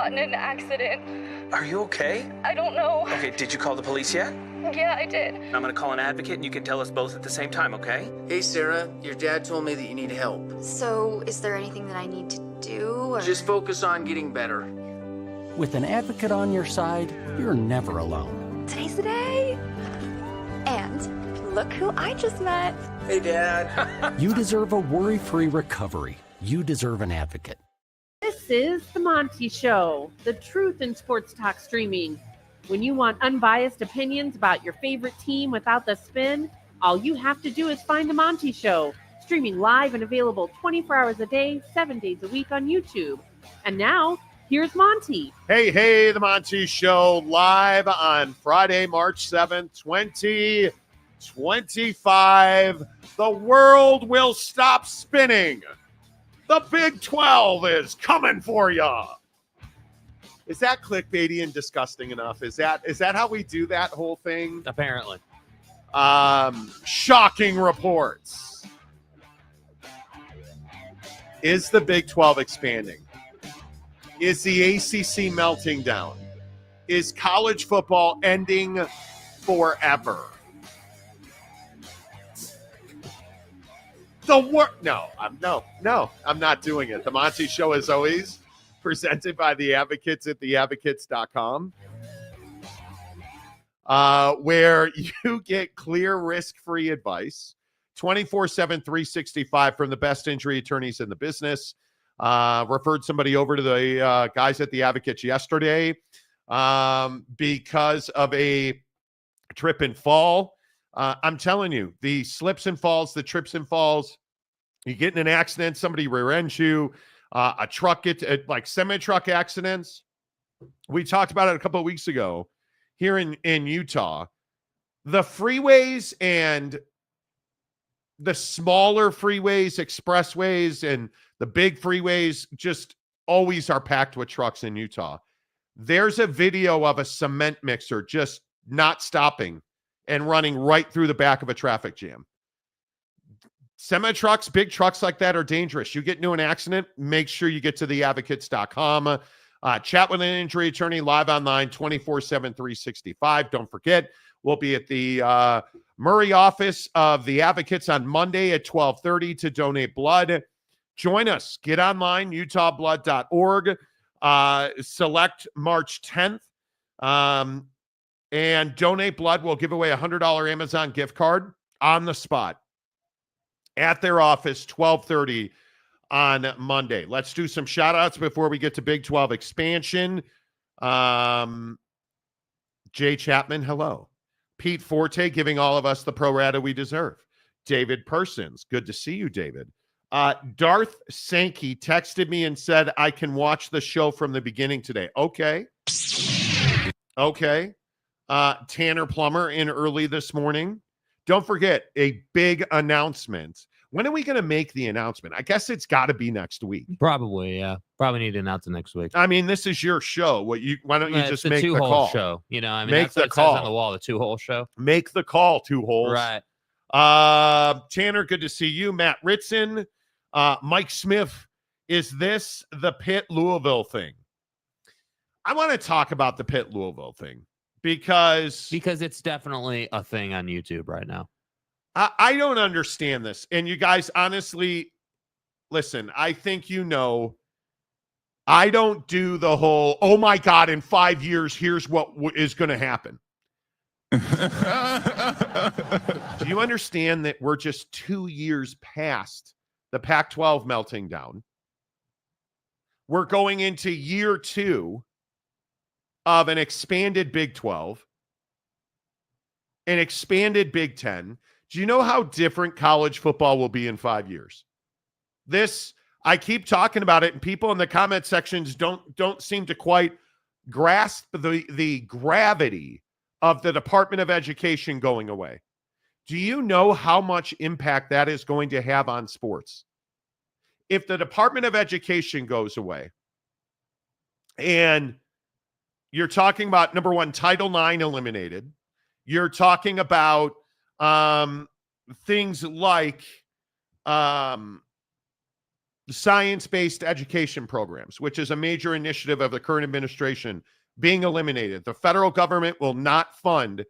got in an accident. Are you okay? I don't know. Okay, did you call the police yet? Yeah, I did. I'm gonna call an advocate and you can tell us both at the same time, okay? Hey, Sarah, your dad told me that you need help. So, is there anything that I need to do, or...? Just focus on getting better. With an advocate on your side, you're never alone. Today's the day! And look who I just met. Hey, Dad. You deserve a worry-free recovery. You deserve an advocate. This is the Monty Show, the truth in sports talk streaming. When you want unbiased opinions about your favorite team without the spin, all you have to do is find the Monty Show, streaming live and available 24 hours a day, 7 days a week on YouTube. And now, here's Monty. Hey, the Monty Show, live on Friday, March 7th, 2025. The world will stop spinning. The Big 12 is coming for you. Is that clickbaity and disgusting enough? Is that how we do that whole thing? Apparently. Shocking reports. Is the Big 12 expanding? Is the ACC melting down? Is college football ending forever? No, I'm not doing it. The Monty Show, as always, presented by the Advocates at theadvocates.com, where you get clear, risk-free advice, 24/7, 365 from the best injury attorneys in the business. Referred somebody over to the guys at the Advocates yesterday because of a trip and fall. I'm telling you, the slips and falls, the trips and falls, you get in an accident, somebody rear-ends you, a truck gets, like semi-truck accidents. We talked about it a couple of weeks ago here in Utah. The freeways and the smaller freeways, expressways, and the big freeways just always are packed with trucks in Utah. There's a video of a cement mixer just not stopping and running right through the back of a traffic jam. Semi-trucks, big trucks like that are dangerous. You get into an accident, make sure you get to theadvocates.com. Chat with an injury attorney live online 24/7, 365. Don't forget, we'll be at the Murray office of the Advocates on Monday at 12:30 to donate blood. Join us. Get online, utahblood.org. Select March 10th. And donate blood. We'll give away a $100 Amazon gift card on the spot at their office, 12:30 on Monday. Let's do some shout-outs before we get to Big 12 expansion. Jay Chapman, hello. Pete Forte giving all of us the pro rata we deserve. David Persons, good to see you, David. Darth Sankey texted me and said, I can watch the show from the beginning today. Okay. Tanner Plummer in early this morning. Don't forget, a big announcement. When are we going to make the announcement? I guess it's got to be next week. Probably, yeah. Probably need to announce it next week. I mean, this is your show. Why don't you just make the two-hole call? Show. You know, I mean, Make that's what the it call. says on the wall, the two-hole show. Make the call, two holes. Right. Tanner, good to see you. Matt Ritson, Mike Smith. Is this the Pitt Louisville thing? I want to talk about the Pitt Louisville thing because it's definitely a thing on YouTube right now. I don't understand this. And you guys, honestly, listen, I think I don't do the whole, oh my God, in 5 years, here's what is going to happen. Do you understand that we're just 2 years past the Pac-12 melting down? We're going into year 2 of an expanded Big 12, an expanded Big 10. Do you know how different college football will be in 5 years? I keep talking about it, and people in the comment sections don't seem to quite grasp the gravity of the Department of Education going away. Do you know how much impact that is going to have on sports? If the Department of Education goes away, and you're talking about, number one, Title IX eliminated, you're talking about things like science-based education programs, which is a major initiative of the current administration, being eliminated. The federal government will not fund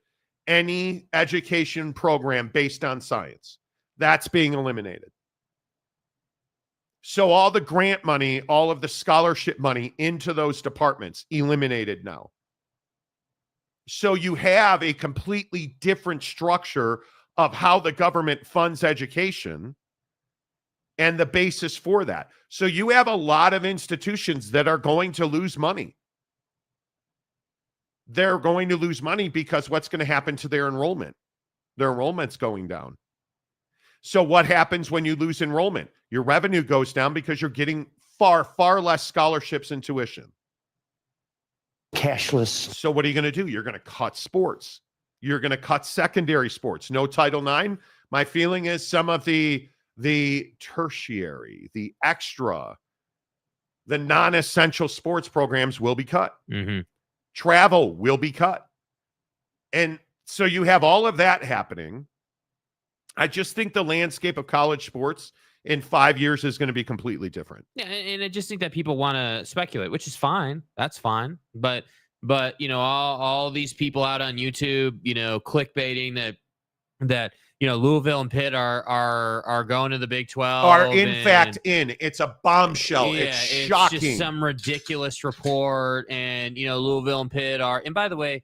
any education program based on science. That's being eliminated. So all the grant money, all of the scholarship money into those departments, eliminated now. So you have a completely different structure of how the government funds education and the basis for that. So you have a lot of institutions that are going to lose money. They're going to lose money because what's going to happen to their enrollment? Their enrollment's going down. So what happens when you lose enrollment? Your revenue goes down because you're getting far, far less scholarships and tuition. Cashless. So what are you going to do? You're going to cut sports. You're going to cut secondary sports. No Title IX. My feeling is some of the tertiary, the extra, the non-essential sports programs will be cut. Mm-hmm. Travel will be cut. And so you have all of that happening. I just think the landscape of college sports in 5 years is going to be completely different. Yeah, and I just think that people want to speculate, which is fine. That's fine. But you know, all these people out on YouTube, you know, clickbaiting that you know, Louisville and Pitt are going to the Big 12. Are in fact in. It's a bombshell. Yeah, it's shocking. It's just some ridiculous report, and you know, Louisville and Pitt are. And by the way,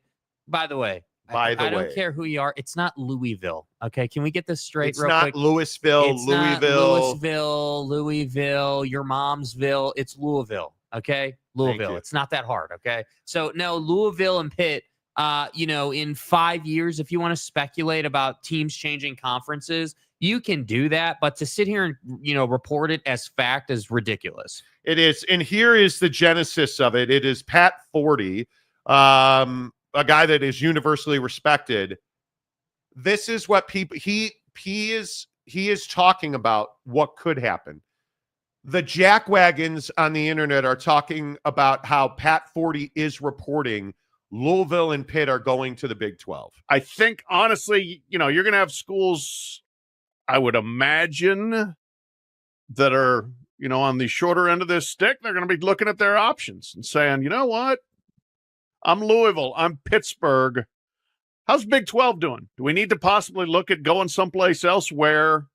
I don't care who you are. It's not Louisville. Okay, can we get this straight? It's real not quick? Louisville, It's Louisville. not Louisville, your momsville. It's Louisville. Okay, Louisville. you. It's not that hard. Okay, so no, Louisville and Pitt. You know, in 5 years, if you want to speculate about teams changing conferences, you can do that. But to sit here and, you know, report it as fact is ridiculous. It is. And here is the genesis of it. It is Pat Forty, a guy that is universally respected. This is what people, he is talking about what could happen. The jackwagons on the internet are talking about how Pat Forty is reporting Louisville and Pitt are going to the Big 12. I think, honestly, you know, you're going to have schools, I would imagine, that are, you know, on the shorter end of this stick. They're going to be looking at their options and saying, you know what? I'm Louisville. I'm Pittsburgh. How's Big 12 doing? Do we need to possibly look at going someplace else where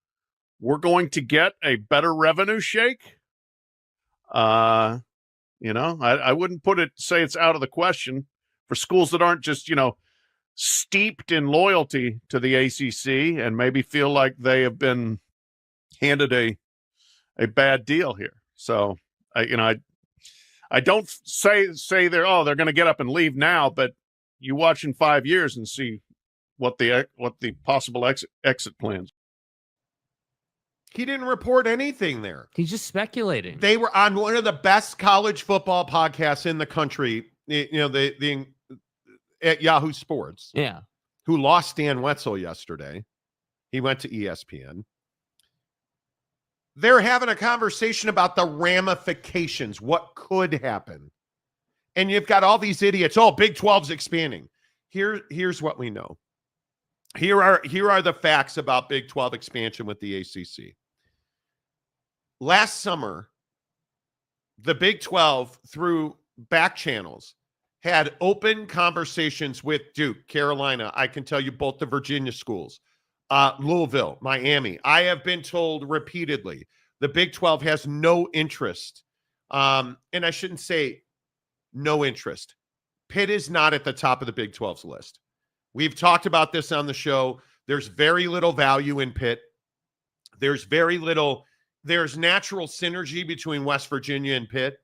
we're going to get a better revenue shake? You know, I wouldn't say it's out of the question for schools that aren't just, you know, steeped in loyalty to the ACC and maybe feel like they have been handed a bad deal here. So, I don't say they're going to get up and leave now, but you watch in 5 years and see what the possible exit plans. He didn't report anything there. He's just speculating. They were on one of the best college football podcasts in the country. You know, the at Yahoo Sports. Yeah. Who lost Dan Wetzel yesterday. He went to ESPN. They're having a conversation about the ramifications, what could happen. And you've got all these idiots. Oh, Big 12's expanding. Here's what we know. Here are the facts about Big 12 expansion with the ACC. Last summer, the Big 12, through back channels, had open conversations with Duke, Carolina. I can tell you both the Virginia schools, Louisville, Miami. I have been told repeatedly the Big 12 has no interest. And I shouldn't say no interest. Pitt is not at the top of the Big 12's list. We've talked about this on the show. There's very little value in Pitt. There's natural synergy between West Virginia and Pitt.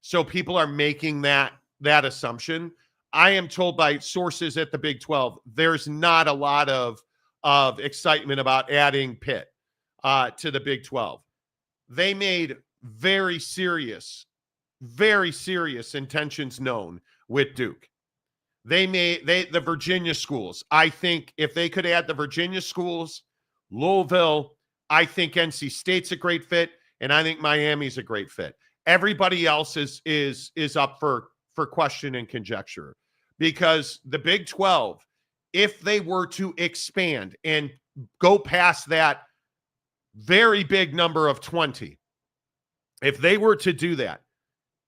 So people are making that assumption. I am told by sources at the Big 12, there's not a lot of excitement about adding Pitt to the Big 12. They made very serious intentions known with Duke. The Virginia schools. I think if they could add the Virginia schools, Louisville, I think NC State's a great fit, and I think Miami's a great fit. Everybody else is up for question and conjecture, because the Big 12, if they were to expand and go past that very big number of 20, If they were to do that,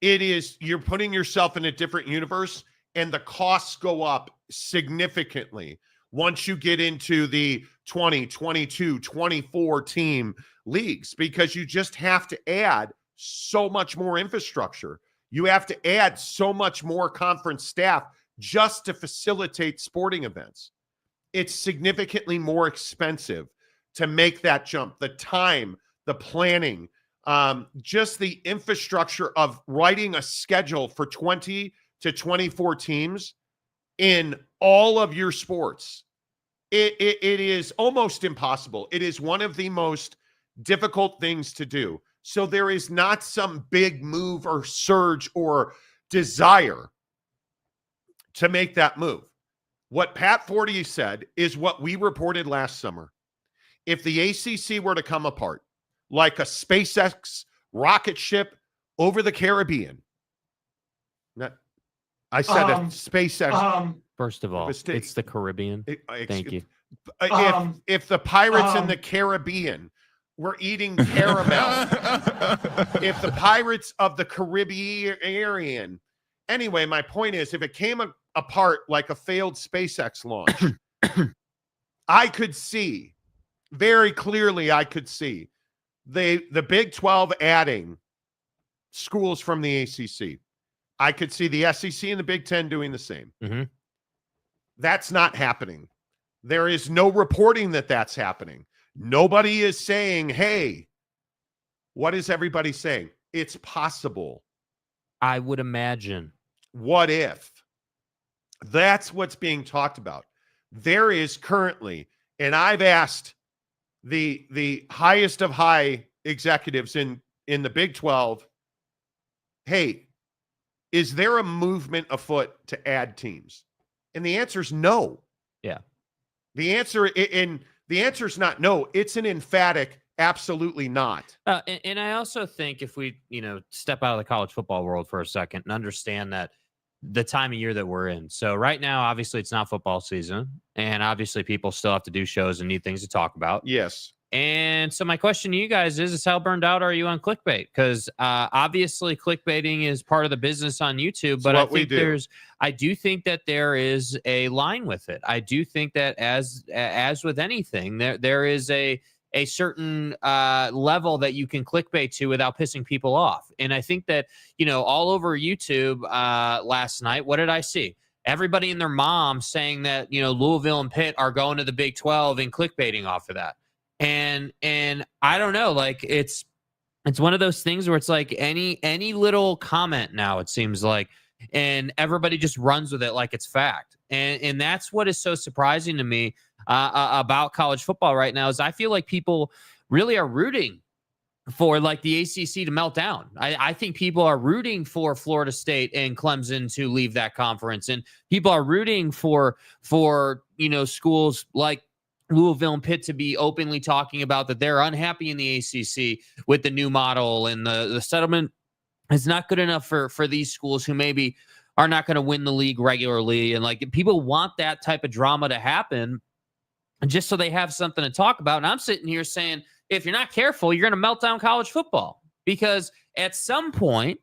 you're putting yourself in a different universe, and the costs go up significantly once you get into the 20, 22, 24 team leagues, because you just have to add so much more infrastructure. You have to add so much more conference staff just to facilitate sporting events. It's significantly more expensive to make that jump. The time, the planning, just the infrastructure of writing a schedule for 20 to 24 teams in all of your sports. It is almost impossible. It is one of the most difficult things to do. So there is not some big move or surge or desire to make that move. What Pat Forty said is what we reported last summer. If the ACC were to come apart, like a SpaceX rocket ship over the Caribbean. I said a SpaceX. First of all, it's the Caribbean. Thank you. If the pirates in the Caribbean were eating caramel, if the pirates of the Caribbean. Anyway, my point is, if it came apart like a failed SpaceX launch, I could see, very clearly I could see, the Big 12 adding schools from the ACC. I could see the SEC and the Big 10 doing the same. Mm-hmm. That's not happening. There is no reporting that that's happening. Nobody is saying, hey, what is everybody saying? It's possible. I would imagine. What if? That's what's being talked about. There is currently, and I've asked the highest of high executives in the Big 12, hey, is there a movement afoot to add teams? And the answer is no. Yeah. The answer is not no. It's an emphatic absolutely not. And I also think if we, step out of the college football world for a second and understand that the time of year that we're in. So right now, obviously, it's not football season, and obviously people still have to do shows and need things to talk about. Yes. And so my question to you guys is how burned out are you on clickbait? Because obviously clickbaiting is part of the business on YouTube, but I do think that there is a line with it. I do think that as with anything, there is a certain level that you can clickbait to without pissing people off. And I think that, all over YouTube last night, what did I see? Everybody and their mom saying that, Louisville and Pitt are going to the Big 12 and clickbaiting off of that. And I don't know, like it's one of those things where it's like any little comment now, it seems like, and everybody just runs with it like it's fact. And that's what is so surprising to me about college football right now is I feel like people really are rooting for like the ACC to melt down. I think people are rooting for Florida State and Clemson to leave that conference, and people are rooting for schools like Louisville and Pitt to be openly talking about that they're unhappy in the ACC with the new model, and the settlement is not good enough for these schools who maybe are not going to win the league regularly. And like people want that type of drama to happen just so they have something to talk about. And I'm sitting here saying, if you're not careful, you're going to melt down college football, because at some point,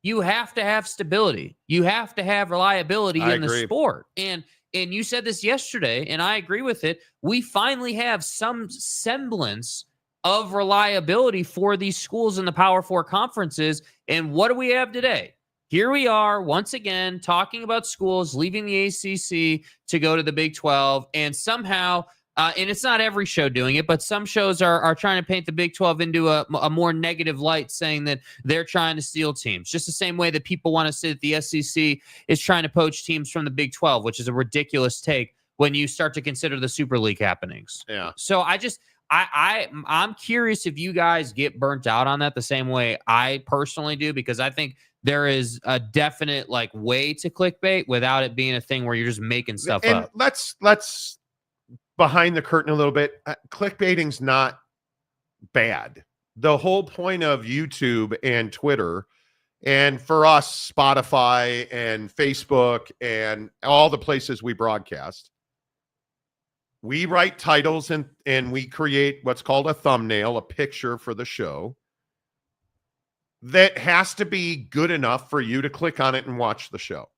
you have to have stability. You have to have reliability in the sport. And you said this yesterday, and I agree with it. We finally have some semblance of reliability for these schools in the Power Four conferences. And what do we have today? Here we are once again talking about schools leaving the ACC to go to the Big 12, and somehow, and it's not every show doing it, but some shows are trying to paint the Big 12 into a more negative light, saying that they're trying to steal teams, just the same way that people want to say that the SEC is trying to poach teams from the Big 12, which is a ridiculous take when you start to consider the Super League happenings. Yeah. So I'm curious if you guys get burnt out on that the same way I personally do, because I think there is a definite way to clickbait without it being a thing where you're just making stuff up. Let's behind the curtain a little bit. Clickbaiting's not bad. The whole point of YouTube and Twitter, and for us, Spotify and Facebook and all the places we broadcast, We write titles and we create what's called a thumbnail, a picture for the show that has to be good enough for you to click on it and watch the show.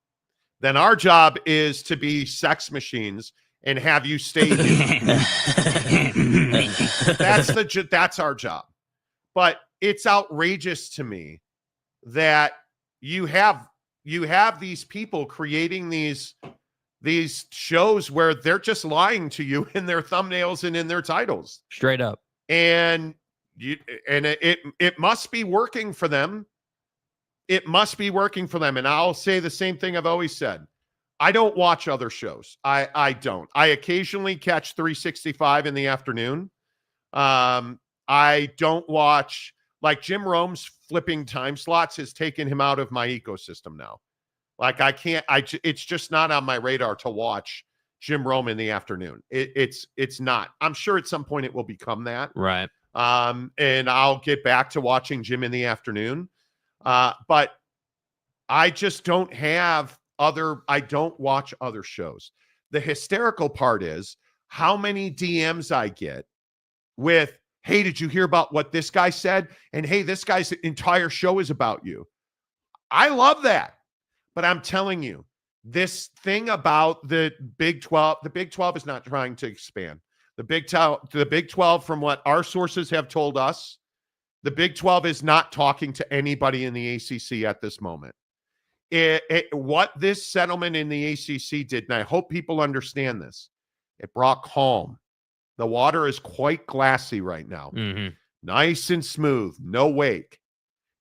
Then our job is to be sex machines and have you stay here. That's our job. But it's outrageous to me that you have these people creating these shows where they're just lying to you in their thumbnails and in their titles. Straight up. And it must be working for them. It must be working for them. And I'll say the same thing I've always said. I don't watch other shows. I don't. I occasionally catch 365 in the afternoon. I don't watch, like Jim Rome's flipping time slots has taken him out of my ecosystem now. Like it's just not on my radar to watch Jim Rome in the afternoon. It's not. I'm sure at some point it will become that. Right. And I'll get back to watching Jim in the afternoon. But I just don't I don't watch other shows. The hysterical part is how many DMs I get with, hey, did you hear about what this guy said? And hey, this guy's entire show is about you. I love that. But I'm telling you, this thing about the Big 12 is not trying to expand. The Big 12, from what our sources have told us, the Big 12 is not talking to anybody in the ACC at this moment. What this settlement in the ACC did, and I hope people understand this, it brought calm. The water is quite glassy right now. Mm-hmm. Nice and smooth, no wake.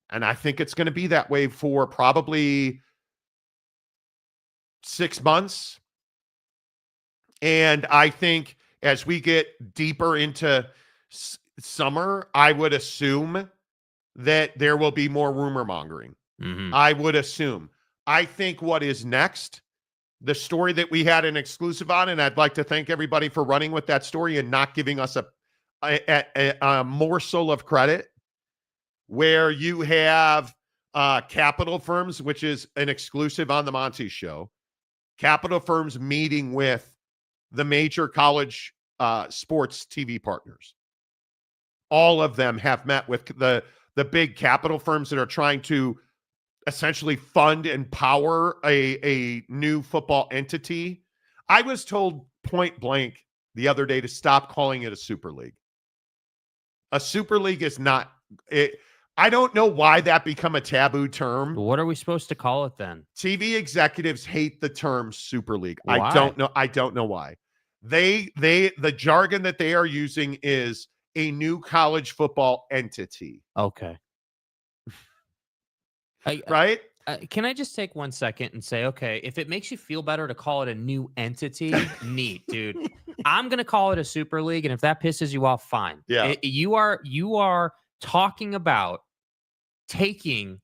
And I think it's going to be that way for probably 6 months. And I think as we get deeper into summer, I would assume that there will be more rumor mongering. Mm-hmm. I would assume. I think what is next, the story that we had an exclusive on, and I'd like to thank everybody for running with that story and not giving us a morsel of credit, where you have capital firms, which is an exclusive on the Monty Show, capital firms meeting with the major college sports TV partners. All of them have met with the big capital firms that are trying to essentially fund and power a new football entity. I was told point blank the other day to stop calling it a super league. A super league is not it. I don't know why that become a taboo term. What are we supposed to call it then? TV executives hate the term super league. Why? I don't know why. The jargon that they are using is a new college football entity. Okay. Right? Can I just take 1 second and say, okay, if it makes you feel better to call it a new entity, neat, dude. I'm going to call it a super league. And if that pisses you off, fine. Yeah. You are talking about taking.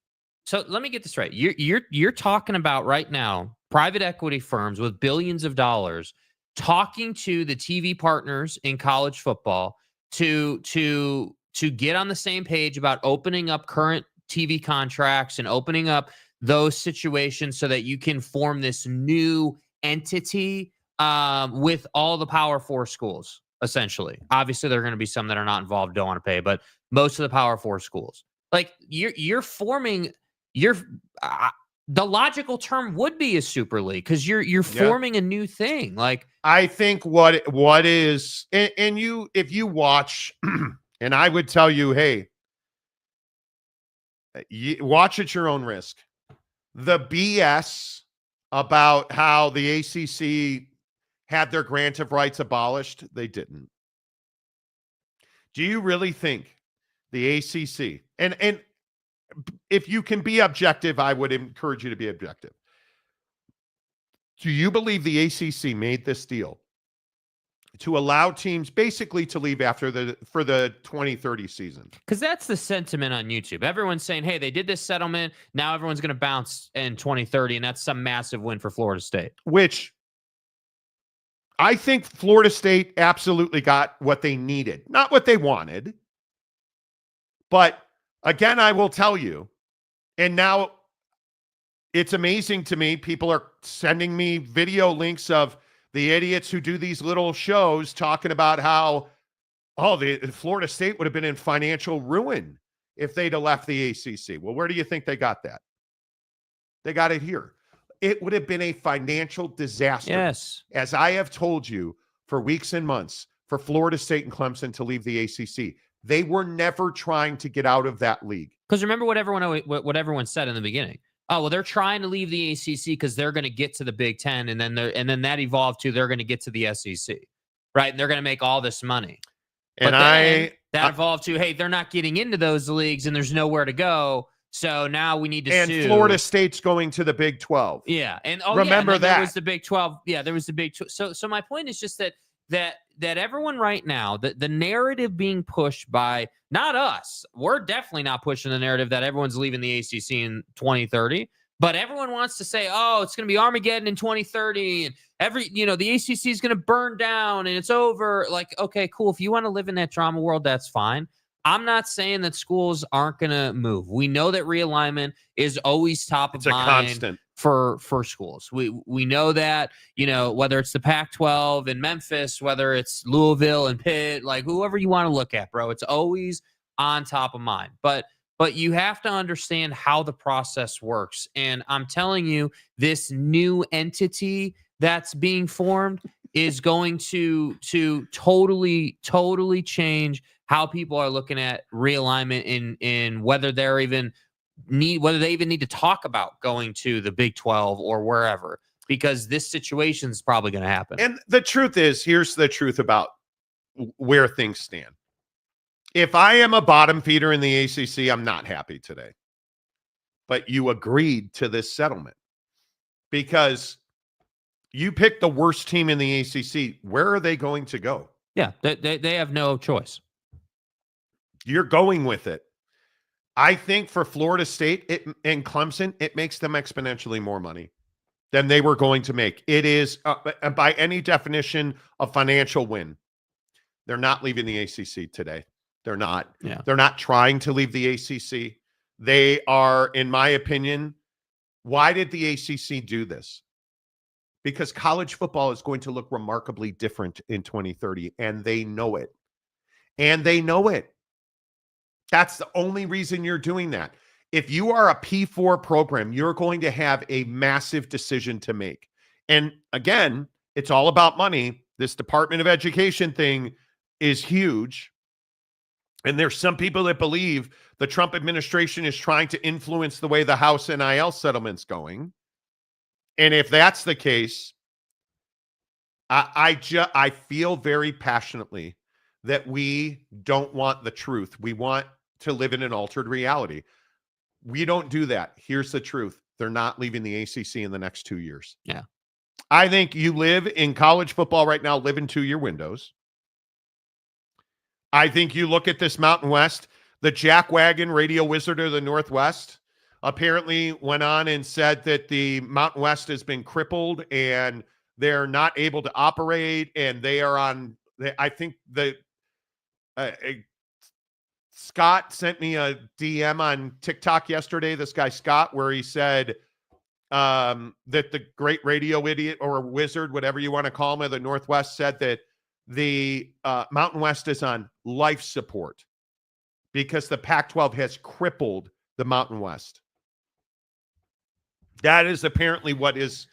So let me get this right. You're talking about right now, private equity firms with billions of dollars talking to the TV partners in college football to get on the same page about opening up current TV contracts and opening up those situations so that you can form this new entity with all the Power 4 schools, essentially. Obviously, there are going to be some that are not involved, don't want to pay, but most of the Power 4 schools. Like, you're forming the logical term would be a super league because you're forming a new thing. Like, I think what is, and you, if you watch, and I would tell you, hey, watch at your own risk. The BS about how the ACC had their grant of rights abolished, they didn't. Do you really think the ACC, and if you can be objective, I would encourage you to be objective. Do you believe the ACC made this deal to allow teams basically to leave for the 2030 season? Because that's the sentiment on YouTube. Everyone's saying, hey, they did this settlement. Now everyone's going to bounce in 2030, and that's some massive win for Florida State. Which I think Florida State absolutely got what they needed. Not what they wanted. But again, I will tell you, and now it's amazing to me, people are sending me video links of The idiots who do these little shows talking about how, the Florida State would have been in financial ruin if they'd have left the ACC. Well, where do you think they got that? They got it here. It would have been a financial disaster. Yes. As I have told you for weeks and months, for Florida State and Clemson to leave the ACC. They were never trying to get out of that league. Because remember what everyone said in the beginning. Oh, well, they're trying to leave the ACC because they're going to get to the Big Ten, and then that evolved to they're going to get to the SEC, right? And they're going to make all this money. And that evolved to, hey, they're not getting into those leagues, and there's nowhere to go. So now we need to sue. Florida State's going to the Big 12. Yeah, and remember that there was the Big 12. Yeah, there was the Big 12. So my point is just that everyone right now, the narrative being pushed by not us. We're definitely not pushing the narrative that everyone's leaving the ACC in 2030. But everyone wants to say, oh, it's going to be Armageddon in 2030, and the ACC is going to burn down and it's over. Like, okay, cool. If you want to live in that drama world, that's fine. I'm not saying that schools aren't going to move. We know that realignment is always top of mind constant for schools. We know that, whether it's the Pac-12 in Memphis, whether it's Louisville and Pitt, like whoever you want to look at, bro, it's always on top of mind. But you have to understand how the process works. And I'm telling you, this new entity that's being formed is going to totally change how people are looking at realignment in whether they even need to talk about going to the Big 12 or wherever, because this situation is probably going to happen. And the truth is, here's the truth about where things stand. If I am a bottom feeder in the ACC, I'm not happy today. But you agreed to this settlement because you picked the worst team in the ACC. Where are they going to go? Yeah, they have no choice. You're going with it. I think for Florida State and Clemson, it makes them exponentially more money than they were going to make. It is, by any definition, a financial win. They're not leaving the ACC today. They're not. Yeah. They're not trying to leave the ACC. They are, in my opinion, why did the ACC do this? Because college football is going to look remarkably different in 2030, and they know it. And they know it. That's the only reason you're doing that. If you are a P4 program, you're going to have a massive decision to make. And again, it's all about money. This Department of Education thing is huge. And there's some people that believe the Trump administration is trying to influence the way the House NIL settlement's going. And if that's the case, I feel very passionately that we don't want the truth. We want to live in an altered reality. We don't do that. Here's the truth. They're not leaving the ACC in the next 2 years. Yeah. I think you live in college football right now, live in 2-year windows. I think you look at this Mountain West, the jackwagon radio wizard of the Northwest apparently went on and said that the Mountain West has been crippled and they're not able to operate, and they are on, I think Scott sent me a DM on TikTok yesterday, this guy Scott, where he said that the great radio idiot or wizard, whatever you want to call him, of the Northwest said that the Mountain West is on life support because the Pac-12 has crippled the Mountain West. That is apparently what is.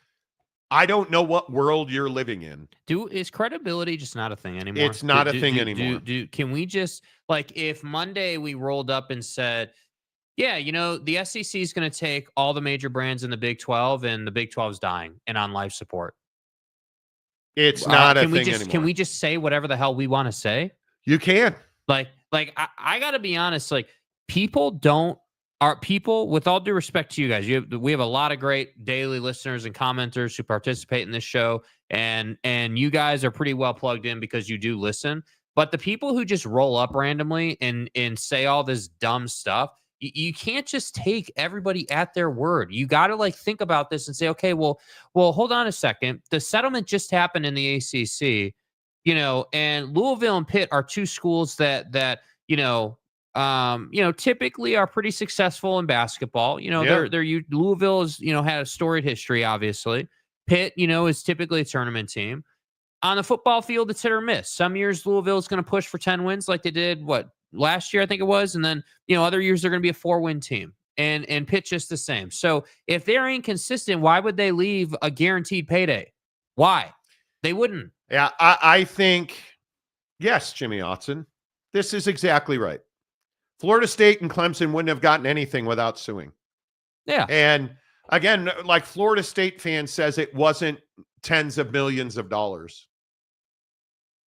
I don't know what world you're living in. Is credibility just not a thing anymore? It's not a thing anymore. Can we just, like, if Monday we rolled up and said, yeah, the SEC is going to take all the major brands in the Big 12 and the Big 12 is dying and on life support. It's not a thing anymore. Can we just say whatever the hell we want to say? You can. Like I got to be honest, like people, with all due respect to you guys, we have a lot of great daily listeners and commenters who participate in this show, and you guys are pretty well plugged in because you do listen. But the people who just roll up randomly and say all this dumb stuff, you can't just take everybody at their word. You got to think about this and say, okay, well, hold on a second. The settlement just happened in the ACC, and Louisville and Pitt are two schools that typically are pretty successful in basketball. Louisville has, had a storied history, obviously. Pitt, is typically a tournament team. On the football field, it's hit or miss. Some years Louisville is going to push for 10 wins like they did, last year I think it was. And then, other years they're going to be a 4-win team. And Pitt just the same. So if they're inconsistent, why would they leave a guaranteed payday? Why? They wouldn't. Yeah, I think, yes, Jimmy Otson, this is exactly right. Florida State and Clemson wouldn't have gotten anything without suing. Yeah. And again, like Florida State fans says it wasn't tens of millions of dollars.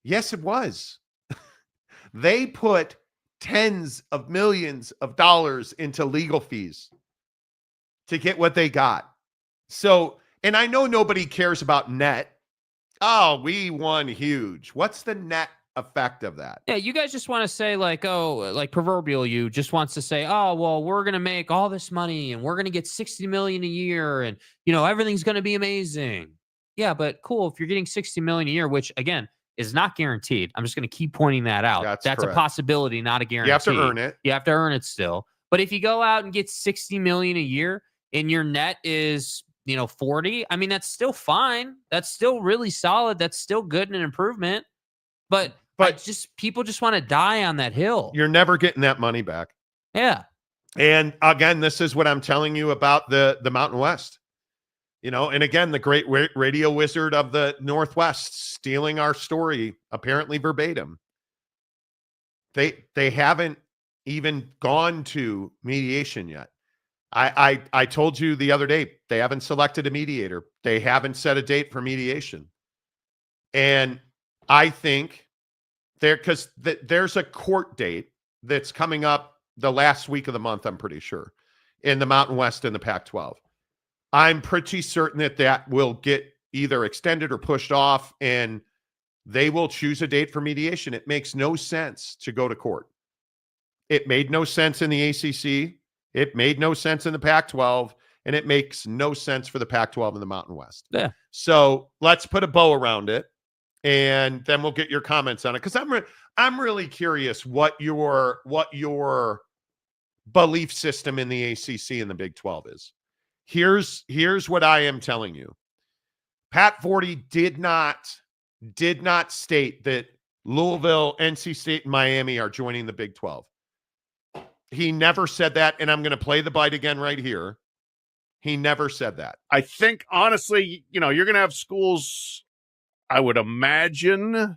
Yes, it was. They put tens of millions of dollars into legal fees to get what they got. So, and I know nobody cares about net. Oh, we won huge. What's the net effect of that? Yeah, you guys just want to say like proverbial you just wants to say, oh, well, we're going to make all this money and we're going to get 60 million a year and, everything's going to be amazing. Yeah, but cool. If you're getting 60 million a year, which again is not guaranteed. I'm just going to keep pointing that out. That's correct. A possibility, not a guarantee. You have to earn it. You have to earn it still. But if you go out and get 60 million a year and your net is, 40, I mean, that's still fine. That's still really solid. That's still good and an improvement. But people just want to die on that hill. You're never getting that money back. Yeah. And again, this is what I'm telling you about the Mountain West. And again, the great radio wizard of the Northwest stealing our story, apparently verbatim. They haven't even gone to mediation yet. I told you the other day, they haven't selected a mediator. They haven't set a date for mediation. And I think there's a court date that's coming up the last week of the month, I'm pretty sure, in the Mountain West and the Pac-12. I'm pretty certain that will get either extended or pushed off, and they will choose a date for mediation. It makes no sense to go to court. It made no sense in the ACC. It made no sense in the Pac-12, and it makes no sense for the Pac-12 and the Mountain West. Yeah. So let's put a bow around it, and then we'll get your comments on it, because I'm really curious what your belief system in the ACC and the Big 12 is. Here's what I am telling you. Pat Warde did not state that Louisville, NC State, and Miami are joining the Big 12. He never said that, and I'm going to play the bite again right here. He never said that. I think, honestly, you're going to have schools, I would imagine,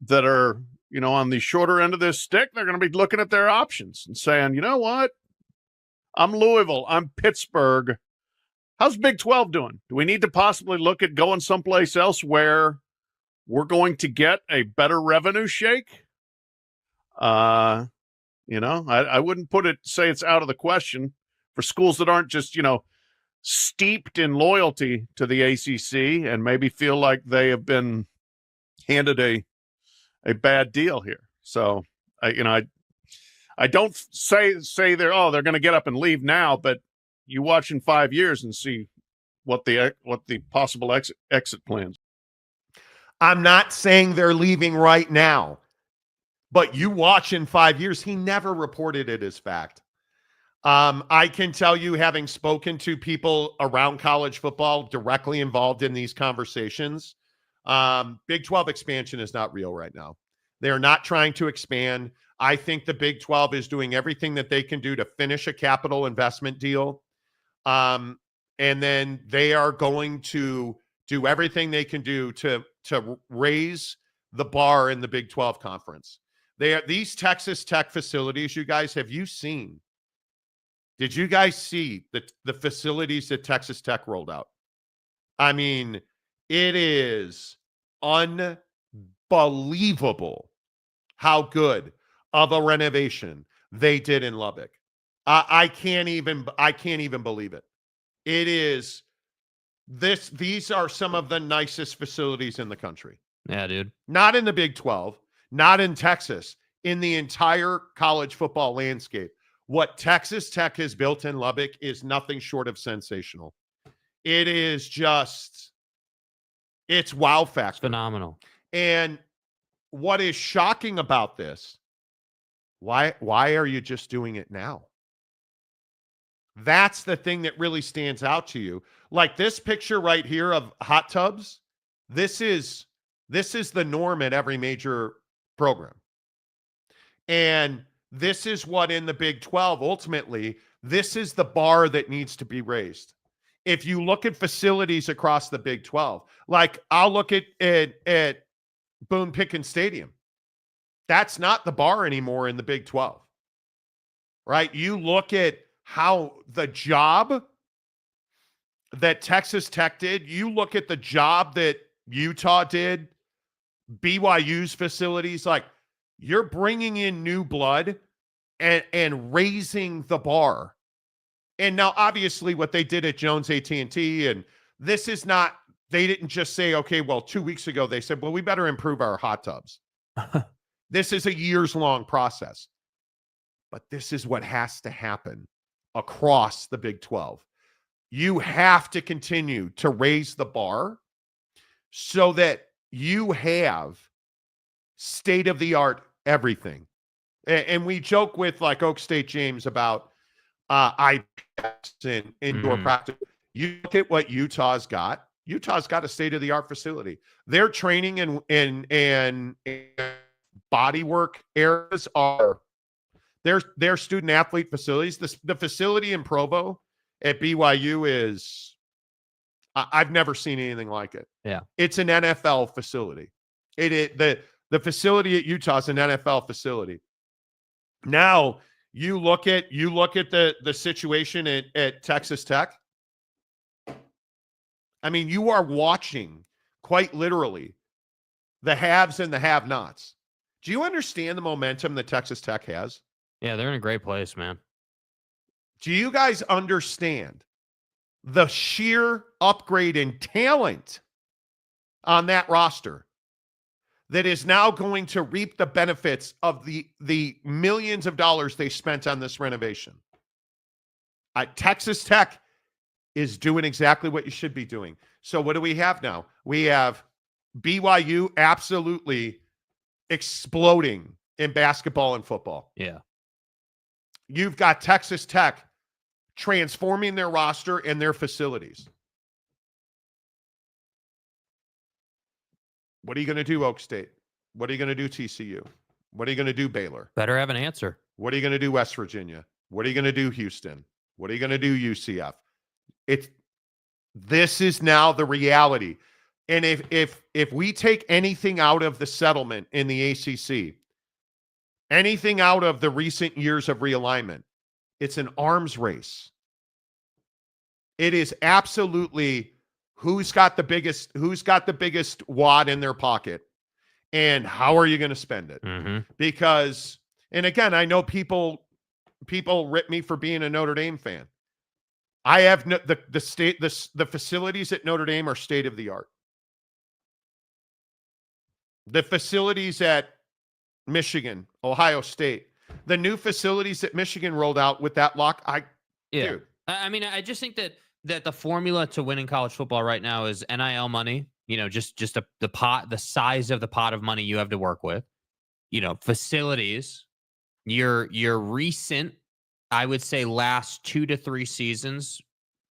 that are, on the shorter end of this stick. They're going to be looking at their options and saying, you know what? I'm Louisville. I'm Pittsburgh. How's Big 12 doing? Do we need to possibly look at going someplace else where we're going to get a better revenue shake? I wouldn't say it's out of the question for schools that aren't just, steeped in loyalty to the ACC and maybe feel like they have been handed a bad deal here. So, I don't say they're going to get up and leave now, but you watch in 5 years and see what the possible exit plans. I'm not saying they're leaving right now, but you watch in 5 years. He never reported it as fact. I can tell you, having spoken to people around college football directly involved in these conversations, Big 12 expansion is not real right now. They're not trying to expand. I think the Big 12 is doing everything that they can do to finish a capital investment deal. And then they are going to do everything they can do to raise the bar in the Big 12 conference. These Texas Tech facilities, you guys, have you seen? Did you guys see the facilities that Texas Tech rolled out? I mean, it is unbelievable how good of a renovation they did in Lubbock. I can't even believe it. It is these are some of the nicest facilities in the country. Yeah, dude. Not in the Big 12, not in Texas, in the entire college football landscape. What Texas Tech has built in Lubbock is nothing short of sensational. It is just, it's wow factor. It's phenomenal. And what is shocking about this, why are you just doing it now? That's the thing that really stands out to you. Like this picture right here of hot tubs, this is the norm at every major program. And this is what in the Big 12, ultimately, this is the bar that needs to be raised. If you look at facilities across the Big 12, like I'll look at Boone Pickens Stadium. That's not the bar anymore in the Big 12, right? You look at how the job that Texas Tech did, you look at the job that Utah did, BYU's facilities, like you're bringing in new blood and raising the bar. And now, obviously, what they did at Jones AT&T, and this is not, they didn't just say, okay, well, 2 weeks ago, they said, well, we better improve our hot tubs. This is a years-long process. But this is what has to happen across the Big 12. You have to continue to raise the bar so that you have state-of-the-art everything. And we joke with like Oak State James about IPS and indoor practice. You look at what Utah's got. Utah's got a state-of-the-art facility. Their training and body work areas are their student athlete facilities. The facility in Provo at BYU is I've never seen anything like it. Yeah, it's an NFL facility. The facility at Utah is an NFL facility. Now you look at the situation at Texas Tech. I mean, you are watching quite literally the haves and the have-nots. Do you understand the momentum that Texas Tech has? Yeah, they're in a great place, man. Do you guys understand the sheer upgrade in talent on that roster that is now going to reap the benefits of the millions of dollars they spent on this renovation? Texas Tech is doing exactly what you should be doing. So what do we have now? We have BYU absolutely exploding in basketball and football. Yeah. You've got Texas Tech transforming their roster and their facilities. What are you going to do, Oak State? What are you going to do, TCU? What are you going to do, Baylor? Better have an answer. What are you going to do, West Virginia? What are you going to do, Houston? What are you going to do, UCF? This is now the reality. And if we take anything out of the settlement in the ACC, anything out of the recent years of realignment, it's an arms race. It is absolutely who's got the biggest wad in their pocket and how are you going to spend it? Because, and again, I know people rip me for being a Notre Dame fan. I have the facilities at Notre Dame are state of the art. The facilities at Michigan, Ohio State, the new facilities that Michigan rolled out with that lock. Dude. I mean, I just think that the formula to winning college football right now is NIL money. You know, just the size of the pot of money you have to work with. You know, facilities. Your recent, I would say, last 2 to 3 seasons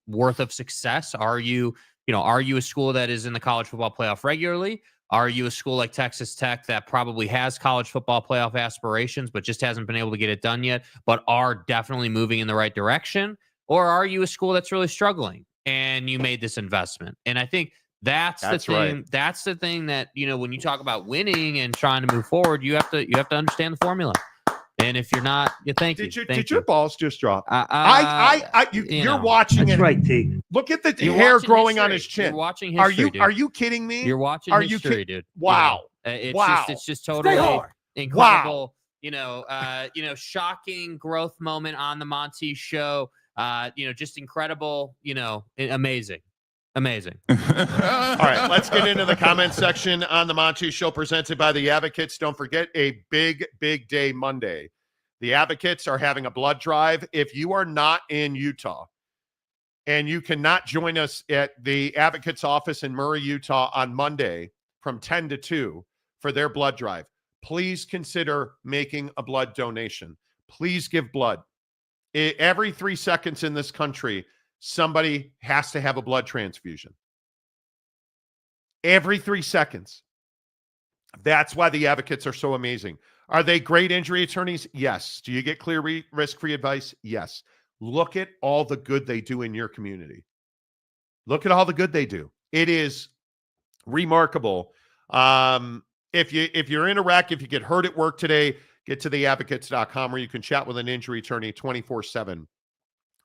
worth of success. Are you a school that is in the college football playoff regularly? Are you a school like Texas Tech that probably has college football playoff aspirations, but just hasn't been able to get it done yet, but are definitely moving in the right direction? Or are you a school that's really struggling and you made this investment? And I think that's the thing. Right. That's the thing that, when you talk about winning and trying to move forward, you have to understand the formula. And if you're not, did your balls just drop? You're watching it. Right, T. Look at the hair growing on his chin. You're watching history. Are you kidding me? You're watching history, dude. Wow. It's just totally incredible. Shocking growth moment on the Monty Show. Just incredible. Amazing. All right, let's get into the comment section on the Monty Show presented by the Advocates. Don't forget, a big day Monday. The Advocates are having a blood drive. If you are not in Utah and you cannot join us at the Advocates office in Murray, Utah on Monday from 10 to 2 for their blood drive, please consider making a blood donation. Please give blood. Every 3 seconds in this country, somebody has to have a blood transfusion. Every 3 seconds. That's why the advocates are so amazing. Are they great injury attorneys? Yes. Do you get clear risk-free advice? Yes. Look at all the good they do in your community. Look at all the good they do. It is remarkable. If you're in a wreck, if you get hurt at work today, get to theadvocates.com where you can chat with an injury attorney 24/7,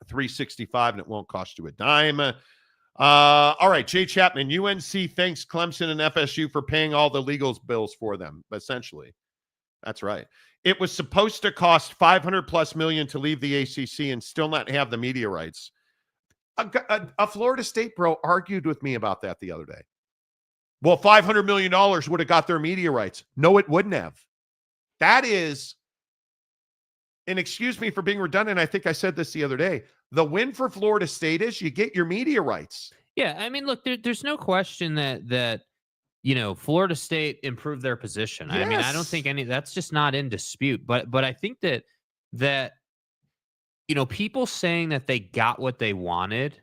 365, and it won't cost you a dime. All right, Jay Chapman, UNC thanks Clemson and FSU for paying all the legal bills for them, essentially. That's right. It was supposed to cost $500+ million to leave the ACC and still not have the media rights. A Florida State bro argued with me about that the other day. Well, $500 million would have got their media rights. No, it wouldn't have. That is, and excuse me for being redundant, I think I said this the other day. The win for Florida State is you get your media rights. Yeah, I mean, look, there's no question that Florida State improved their position. Yes. I mean, I don't think that's just not in dispute. But I think that people saying that they got what they wanted,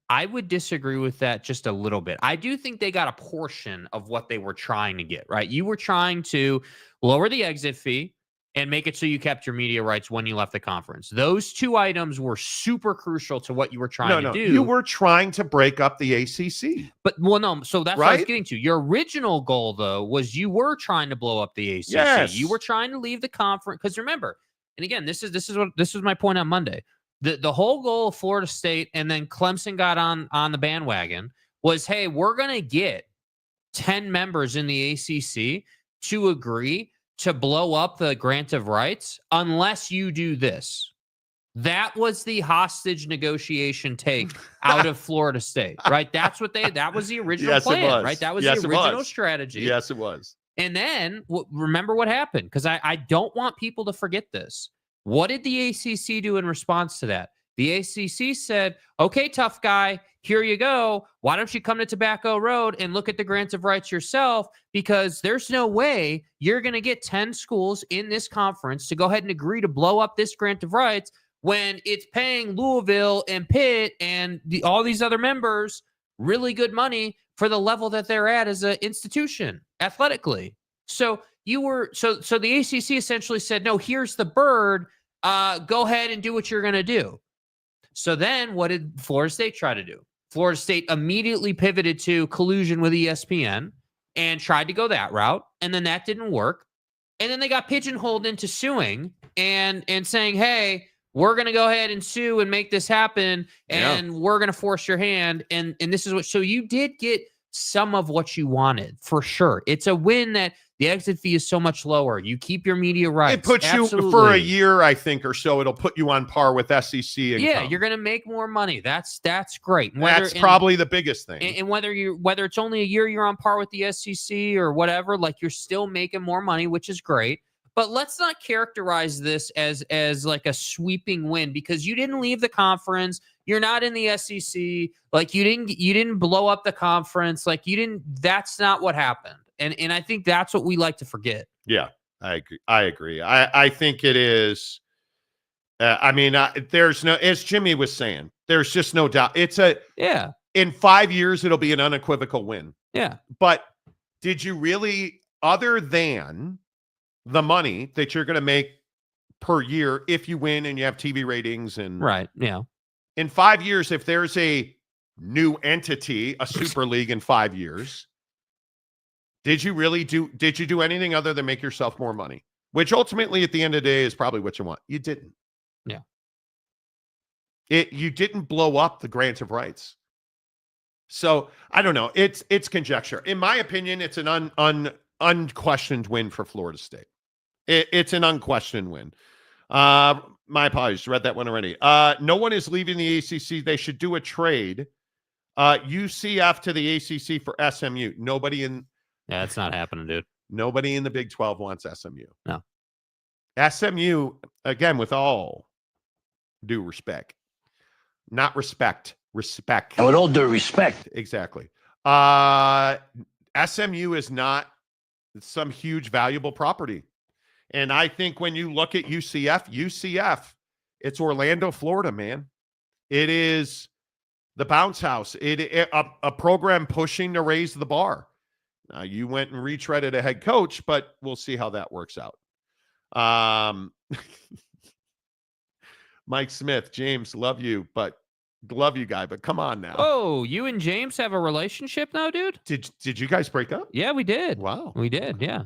I would disagree with that just a little bit. I do think they got a portion of what they were trying to get, right? You were trying to lower the exit fee and make it so you kept your media rights when you left the conference. Those two items were super crucial to what you were trying to do. You were trying to break up the ACC. But, so that's what I was getting to. Your original goal, though, was you were trying to blow up the ACC. Yes. You were trying to leave the conference. Because remember, and again, this was my point on Monday. The whole goal of Florida State, and then Clemson got on the bandwagon, was, hey, we're going to get 10 members in the ACC to agree to blow up the grant of rights unless you do this. That was the hostage negotiation take out of Florida State, right? That was the original plan, right? That was the original strategy. Yes, it was. And then remember what happened, because I don't want people to forget this. What did the ACC do in response to that? The ACC said, okay, tough guy, here you go. Why don't you come to Tobacco Road and look at the grants of rights yourself? Because there's no way you're going to get 10 schools in this conference to go ahead and agree to blow up this grant of rights when it's paying Louisville and Pitt and all these other members really good money for the level that they're at as an institution athletically. So the ACC essentially said, no, here's the bird. Go ahead and do what you're going to do. So then what did Florida State try to do? Florida State immediately pivoted to collusion with ESPN and tried to go that route. And then that didn't work. And then they got pigeonholed into suing and saying, hey, we're going to go ahead and sue and make this happen. And we're going to force your hand. And this is so you did get some of what you wanted for sure. It's a win that the exit fee is so much lower. You keep your media rights. It puts you for a year, I think, or so. It'll put you on par with SEC income. Yeah, you're going to make more money. That's great. That's probably the biggest thing. And whether it's only a year you're on par with the SEC or whatever, like you're still making more money, which is great. But let's not characterize this as like a sweeping win, because you didn't leave the conference. You're not in the SEC. Like you didn't blow up the conference. Like that's not what happened. And I think that's what we like to forget. Yeah, I agree. I think it is. There's no, as Jimmy was saying, there's just no doubt. In 5 years, it'll be an unequivocal win. Yeah. But did you really, other than the money that you're going to make per year if you win and you have TV ratings and right. Yeah. In 5 years, if there's a new entity, a super league in 5 years, did you do anything other than make yourself more money? Which ultimately at the end of the day is probably what you want. You didn't. Yeah. You didn't blow up the grant of rights. So I don't know. It's conjecture. In my opinion, it's an unquestioned win for Florida State. It's an unquestioned win. My apologies. Read that one already. No one is leaving the ACC. They should do a trade. UCF to the ACC for SMU. Yeah, that's not happening, dude. Nobody in the Big 12 wants SMU. No. SMU, again, with all due respect. Not respect. Respect. And with all due respect. Exactly. SMU is not some huge valuable property. And I think when you look at UCF It's Orlando, Florida, man. It is the bounce house. A program pushing to raise the bar. You went and retreaded a head coach, but we'll see how that works out. Mike Smith, James, love you guy, but come on now. Oh, you and James have a relationship now, dude? Did you guys break up? Yeah, we did. Wow. We did, yeah.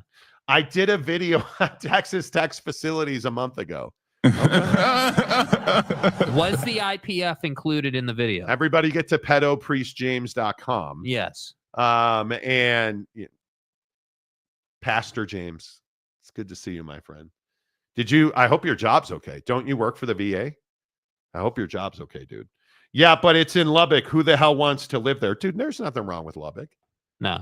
I did a video on Texas Tech's facilities a month ago. Was the IPF included in the video? Everybody get to pedopriestjames.com. Yes. And Pastor James, it's good to see you, my friend. I hope your job's okay. Don't you work for the VA? I hope your job's okay, dude. Yeah, but it's in Lubbock. Who the hell wants to live there? Dude, there's nothing wrong with Lubbock. No.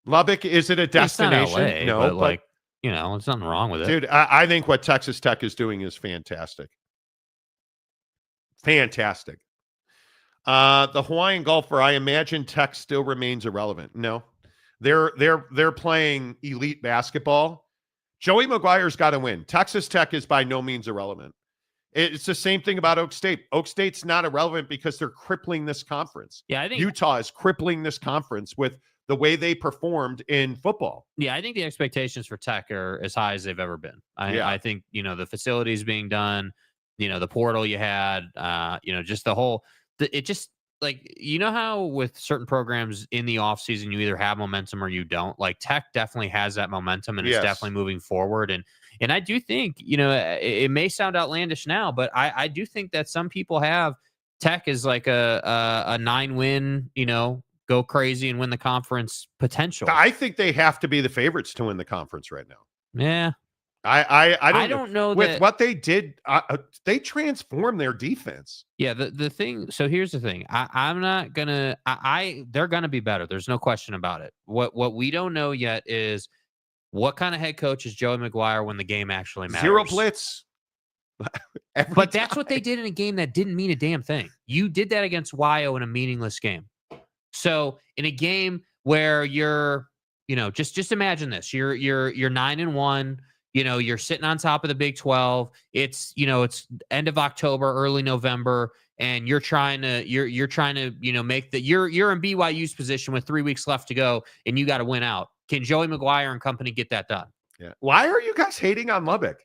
Lubbock, is it a destination? It's not LA, but there's nothing wrong with it. Dude, I think what Texas Tech is doing is fantastic. Fantastic. The Hawaiian golfer, I imagine Tech still remains irrelevant. No. They're playing elite basketball. Joey McGuire's got to win. Texas Tech is by no means irrelevant. It's the same thing about Oak State. Oak State's not irrelevant because they're crippling this conference. Yeah, I think Utah is crippling this conference with the way they performed in football. Yeah, I think the expectations for Tech are as high as they've ever been. I think, the facilities being done, the portal you had, just the whole, how with certain programs in the offseason, you either have momentum or you don't. Like Tech definitely has that momentum and it's definitely moving forward. And I do think, it may sound outlandish now, but I do think that some people have Tech as like a 9-win, go crazy and win the conference potential. I think they have to be the favorites to win the conference right now. Yeah. I don't know with what they did. They transformed their defense. Yeah. The thing. So here's the thing. I'm not gonna. They're gonna be better. There's no question about it. What we don't know yet is what kind of head coach is Joey McGuire when the game actually matters. Zero blitz. But that's what they did in a game that didn't mean a damn thing. You did that against Wyo in a meaningless game. So in a game where you're, just imagine this. You're 9-1. You're sitting on top of the Big 12. It's end of October, early November, and you're trying to make you're in BYU's position with 3 weeks left to go, and you got to win out. Can Joey McGuire and company get that done? Yeah. Why are you guys hating on Lubbock?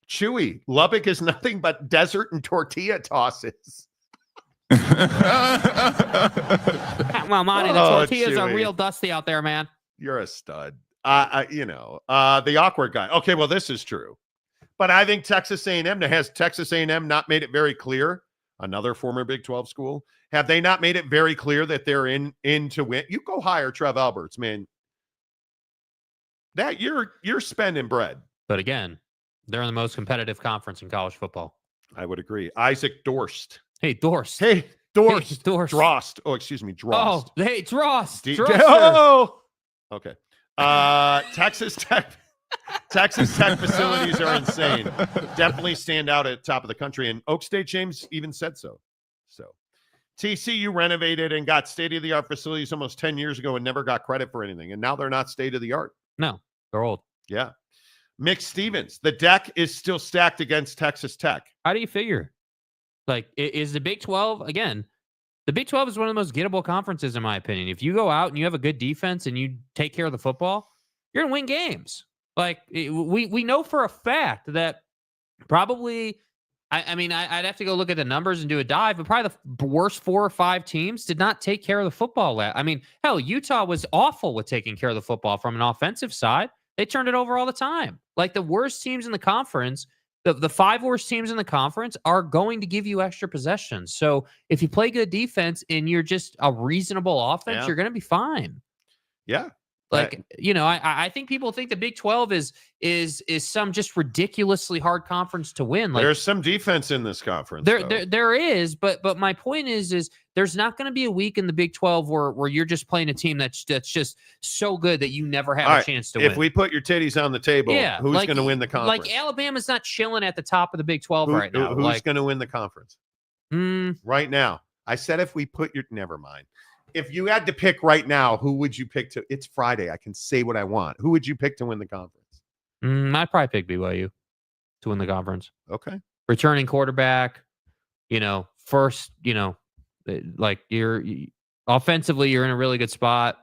Chewy. Lubbock is nothing but desert and tortilla tosses. Well, Monty, the tortillas are Chewy. real dusty out there, man. You're a stud. The awkward guy. Okay, well, this is true. But I think Texas A&M, has Texas A&M not made it very clear, another former Big 12 school, have they not made it very clear that they're in to win? You go hire Trev Alberts, man. That you're spending bread. But again, they're in the most competitive conference in college football. I would agree. Isaac Dorst. Hey, Dorst. Hey, Dorst. Hey, Dorst. Drost. Oh, excuse me, Drost. Oh, hey, Drost. Oh, okay. Texas Tech facilities are insane. Definitely stand out at the top of the country. And Oak State, James even said so. So TCU renovated and got state-of-the-art facilities almost 10 years ago and never got credit for anything. And now they're not state-of-the-art. No, they're old. Yeah. Mick Stevens, the deck is still stacked against Texas Tech. How do you figure? Like, is the Big 12, again, the Big 12 is one of the most gettable conferences, in my opinion. If you go out and you have a good defense and you take care of the football, you're going to win games. Like, we know for a fact that probably, I'd have to go look at the numbers and do a dive, but probably the worst 4 or 5 teams did not take care of the football. Hell, Utah was awful with taking care of the football from an offensive side. They turned it over all the time. Like, the worst teams in the conference, the 5 worst teams in the conference are going to give you extra possessions. So if you play good defense and you're just a reasonable offense, you're going to be fine. Yeah. Like, I think people think the Big 12 is some just ridiculously hard conference to win. Like, there's some defense in this conference. There is, but my point is there's not going to be a week in the Big 12 where you're just playing a team that's just so good that you never have a chance to win. If we put your titties on the table, who's going to win the conference? Like, Alabama's not chilling at the top of the Big 12 right now. Who's going to win the conference? Right now. I said if we put your... Never mind. If you had to pick right now, who would you pick to... It's Friday. I can say what I want. Who would you pick to win the conference? I'd probably pick BYU to win the conference. Okay. returning quarterback, first, like offensively, you're in a really good spot.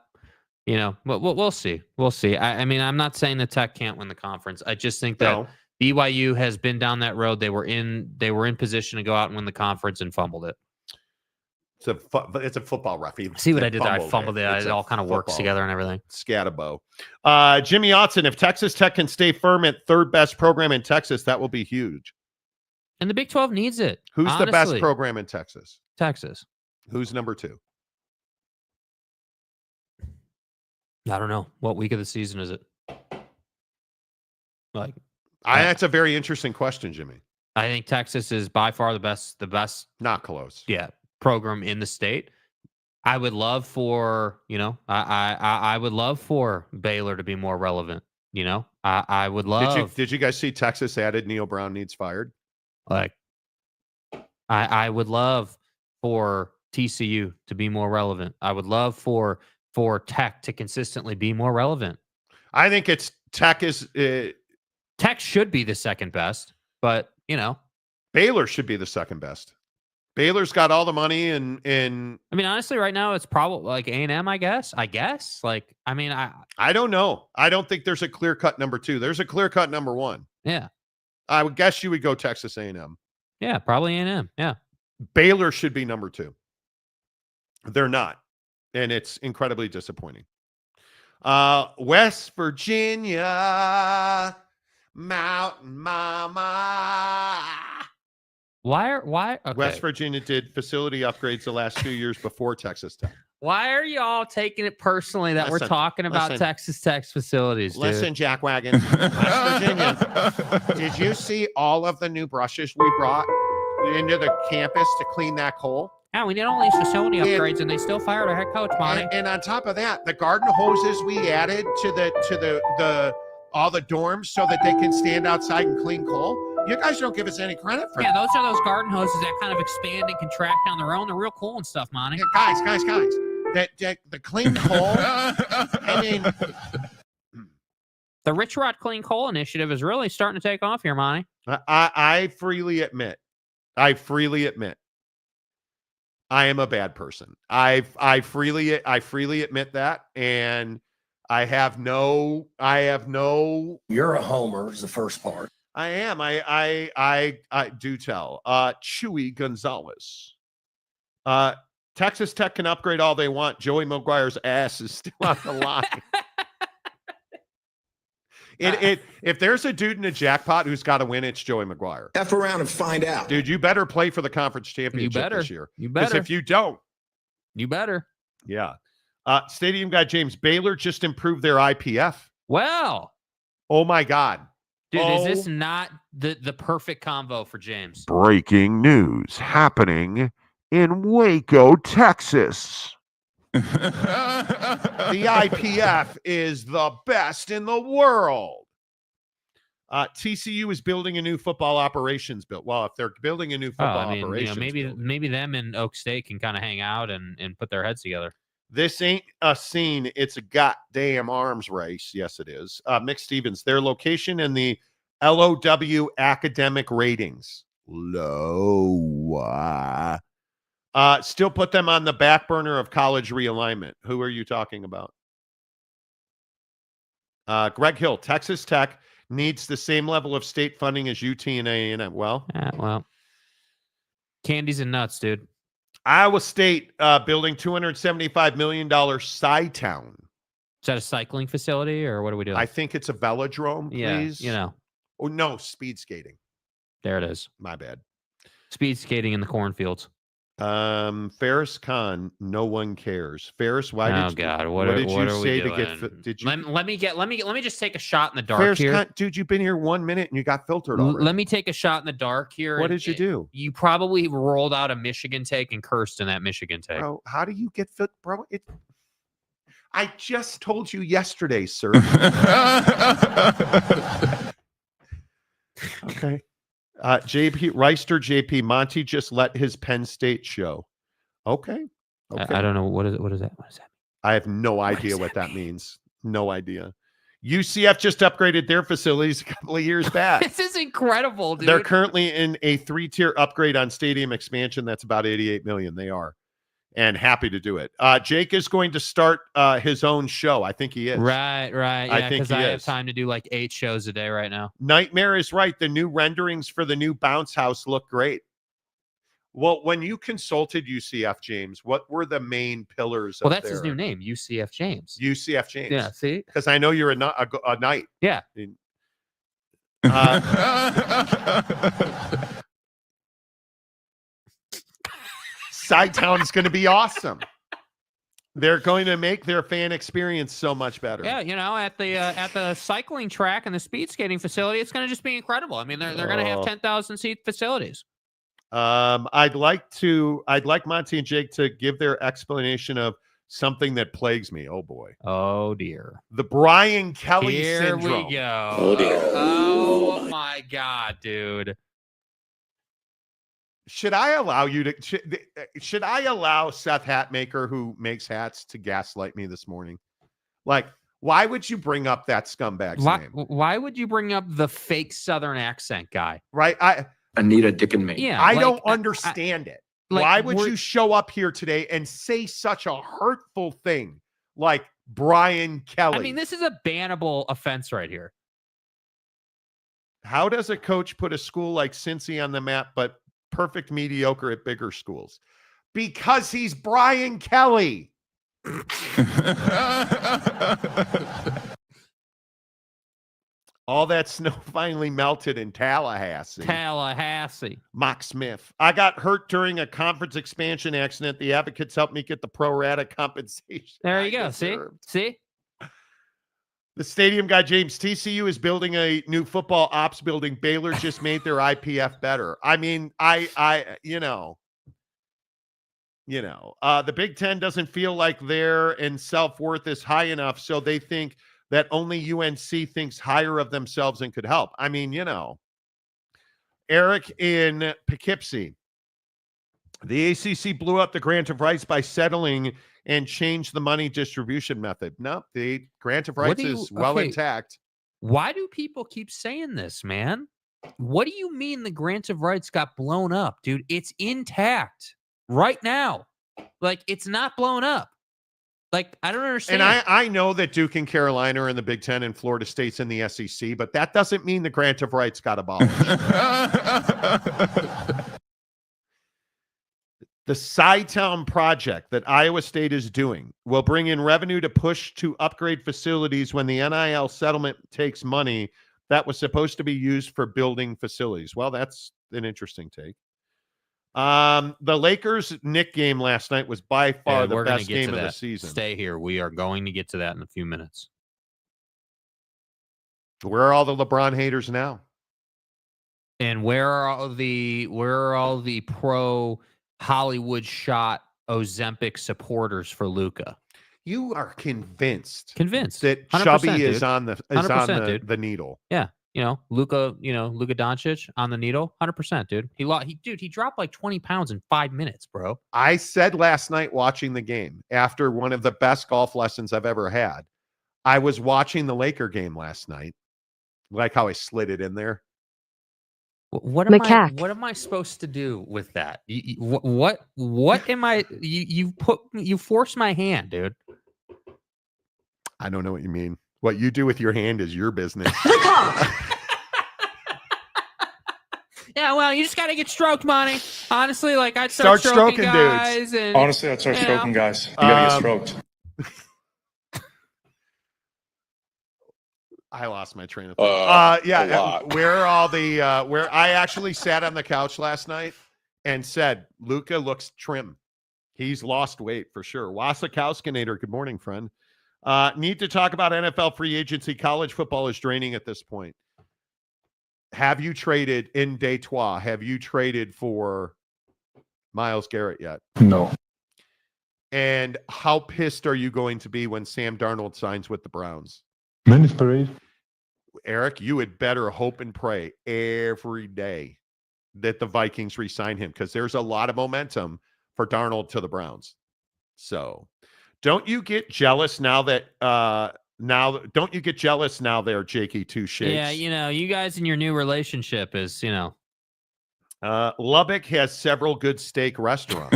But we'll see. We'll see. I mean, I'm not saying that Tech can't win the conference. I just think that BYU has been down that road. They were in position to go out and win the conference and fumbled it. It's a football ref. See what I did there? I fumbled it. It all kind of works together and everything. Scatabo. Jimmy Otson, if Texas Tech can stay firm at third best program in Texas, that will be huge. And the Big 12 needs it. Who's the best program in Texas? Texas. Who's number 2? I don't know. What week of the season is it? That's a very interesting question, Jimmy. I think Texas is by far the best. Not close. Yeah. Program in the state. I would love for, I would love for Baylor to be more relevant. I would love. Did you guys see Texas added Neil Brown needs fired? I would love for TCU to be more relevant. I would love for Tech to consistently be more relevant. I think Tech should be the second best, but Baylor should be the second best. Baylor's got all the money and I mean, honestly, right now it's probably like A&M, I guess. I don't know. I don't think there's a clear-cut number 2. There's a clear-cut number 1. Yeah. I would guess you would go Texas A&M. Yeah, probably A&M. Yeah. Baylor should be number 2. They're not. And it's incredibly disappointing. West Virginia, Mountain Mama. Why? Okay. West Virginia did facility upgrades the last 2 years before Texas Tech. Why are you all taking it personally that we're talking about Texas Tech's facilities, dude? Listen, Jackwagon. West Virginia. Did you see all of the new brushes we brought into the campus to clean that coal? Yeah, we did all these facility upgrades, and they still fired our head coach, Monty. And on top of that, the garden hoses we added to the all the dorms so that they can stand outside and clean coal. You guys don't give us any credit for that. Yeah, those garden hoses that kind of expand and contract on their own. They're real cool and stuff, Monty. Yeah, guys. The clean coal. I mean, the Rich Rod Clean Coal Initiative is really starting to take off here, Monty. I freely admit, I am a bad person. I freely admit that, and I have no. You're a homer is the first part. I am. I do tell. Chewy Gonzalez. Texas Tech can upgrade all they want. Joey McGuire's ass is still on the line. If there's a dude in a jackpot who's got to win, it's Joey McGuire. F around and find out. Dude, you better play for the conference championship this year. You better. Because if you don't. You better. Yeah. Stadium guy James, Baylor just improved their IPF. Well. Oh, my God. Dude, is this not the perfect combo for James? Breaking news happening in Waco, Texas. The IPF is the best in the world. TCU is building a new football operations build. Well, if they're building a new football operations maybe them and Oak State can kind of hang out and put their heads together. This ain't a scene. It's a goddamn arms race. Yes, it is. Mick Stevens, their location and the LOW academic ratings. Low. Still put them on the back burner of college realignment. Who are you talking about? Greg Hill, Texas Tech needs the same level of state funding as UT and A&M. Well, candies and nuts, dude. Iowa State building $275 million Sci-Town. Is that a cycling facility or what are we doing? I think it's a velodrome, please. Yeah, Oh, no, speed skating. There it is. My bad. Speed skating in the cornfields. Ferris Khan, no one cares. Ferris, why did you say to get? Did you? Let me just take a shot in the dark Ferris here. Khan, dude, you've been here 1 minute and you got filtered already. Let me take a shot in the dark here. What did you do? You probably rolled out a Michigan take and cursed in that Michigan take. Bro, how do you get fit, bro? I just told you yesterday, sir. Okay. JP Monty just let his Penn State show. Okay. I don't know what is that. What does that mean? I have no idea what that means. No idea. UCF just upgraded their facilities a couple of years back. This is incredible, dude. They're currently in a 3-tier upgrade on stadium expansion. That's about $88 million. They are. And happy to do it. Jake is going to start his own show. I think he is. Right. Yeah, I think because I have is. time to do like 8 shows a day right now. Nightmare is right. The new renderings for the new bounce house look great. Well, when you consulted UCF, James, what were the main pillars Well, of that's his new name, UCF James. UCF James. Yeah, see? Because I know you're a knight. Yeah. Sidetown is going to be awesome. They're going to make their fan experience so much better. Yeah, at the cycling track and the speed skating facility, it's going to just be incredible. I mean, they're going to have 10,000 seat facilities. I'd like Monty and Jake to give their explanation of something that plagues me. Oh boy. Oh dear. The Brian Kelly syndrome. Here we go. Oh dear. Oh my God, dude. Should I allow should I allow Seth Hatmaker, who makes hats, to gaslight me this morning? Like, why would you bring up that scumbag's name? Why would you bring up the fake Southern accent guy? Right? Anita Dick and me. Yeah, I don't understand it. like, why would you show up here today and say such a hurtful thing like Brian Kelly? I mean, this is a bannable offense right here. How does a coach put a school like Cincy on the map, but perfect mediocre at bigger schools? Because he's Brian Kelly. All that snow finally melted in Tallahassee. Mock Smith. I got hurt during a conference expansion accident. The advocates helped me get the pro rata compensation. There you go. See? The stadium guy, James, TCU is building a new football ops building. Baylor just made their IPF better. I mean, the Big Ten doesn't feel like their self-worth is high enough, so they think that only UNC thinks higher of themselves and could help. I mean, Eric in Poughkeepsie. The ACC blew up the grant of rights by settling and changed the money distribution method. No, the grant of rights is well intact. Why do people keep saying this, man? What do you mean the grant of rights got blown up, dude? It's intact right now. Like, it's not blown up. Like, I don't understand. And I know that Duke and Carolina are in the Big Ten and Florida State's in the SEC, but that doesn't mean the grant of rights got abolished. The Sidetown project that Iowa State is doing will bring in revenue to push to upgrade facilities when the NIL settlement takes money that was supposed to be used for building facilities. Well, that's an interesting take. The Lakers-Knicks game last night was by far the best game of the season. Stay here. We are going to get to that in a few minutes. Where are all the LeBron haters now? And where are all the pro Hollywood shot Ozempic supporters for Luka? You are convinced that that Chubby is on the needle. Yeah. Luka Doncic on the needle, 100%, dude. He dropped like 20 pounds in 5 minutes, bro. I said last night watching the game, after one of the best golf lessons I've ever had, I was watching the Laker game last night. Like how I slid it in there. What am I supposed to do with that? What am I? You forced my hand, dude. I don't know what you mean. What you do with your hand is your business. Yeah, well, you just got to get stroked, Monty. Honestly, like, I'd start stroking guys. Dudes. Honestly, I'd start stroking guys. You got to get stroked. I lost my train of thought. Where are all the where I actually sat on the couch last night and said, Luka looks trim. He's lost weight for sure. Wasikowskinator, good morning, friend. Need to talk about NFL free agency. College football is draining at this point. Have you traded in Detroit? Have you traded for Myles Garrett yet? No. And how pissed are you going to be when Sam Darnold signs with the Browns? Minute parade. Eric, you had better hope and pray every day that the Vikings re-sign him, because there's a lot of momentum for Darnold to the Browns. So don't you get jealous now that Now, don't you get jealous now there, Jakey Two Shakes? Yeah, you guys in your new relationship is, Lubbock has several good steak restaurants.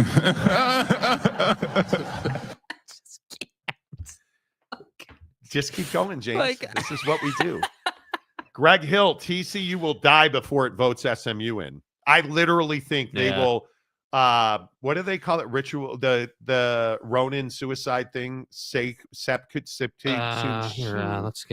Just keep going, James. This is what we do. Greg Hill, TCU will die before it votes SMU in. I literally think they will. What do they call it? Ritual, the Ronin suicide thing. Let's get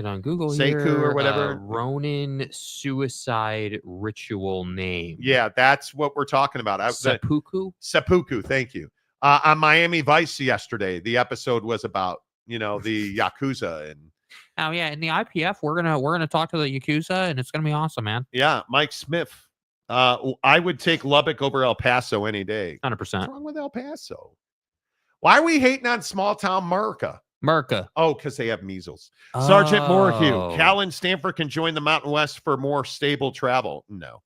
on Google Seiku here. or whatever. Ronin suicide ritual name. Yeah, that's what we're talking about. Seppuku? Seppuku, thank you. On Miami Vice yesterday, the episode was about the Yakuza and in the IPF we're gonna talk to the Yakuza and it's gonna be awesome, man. Yeah, Mike Smith. I would take Lubbock over El Paso any day. 100%. What's wrong with El Paso? Why are we hating on small town Merca? Oh, because they have measles. Sergeant Morhew. Cal and Stanford can join the Mountain West for more stable travel. No.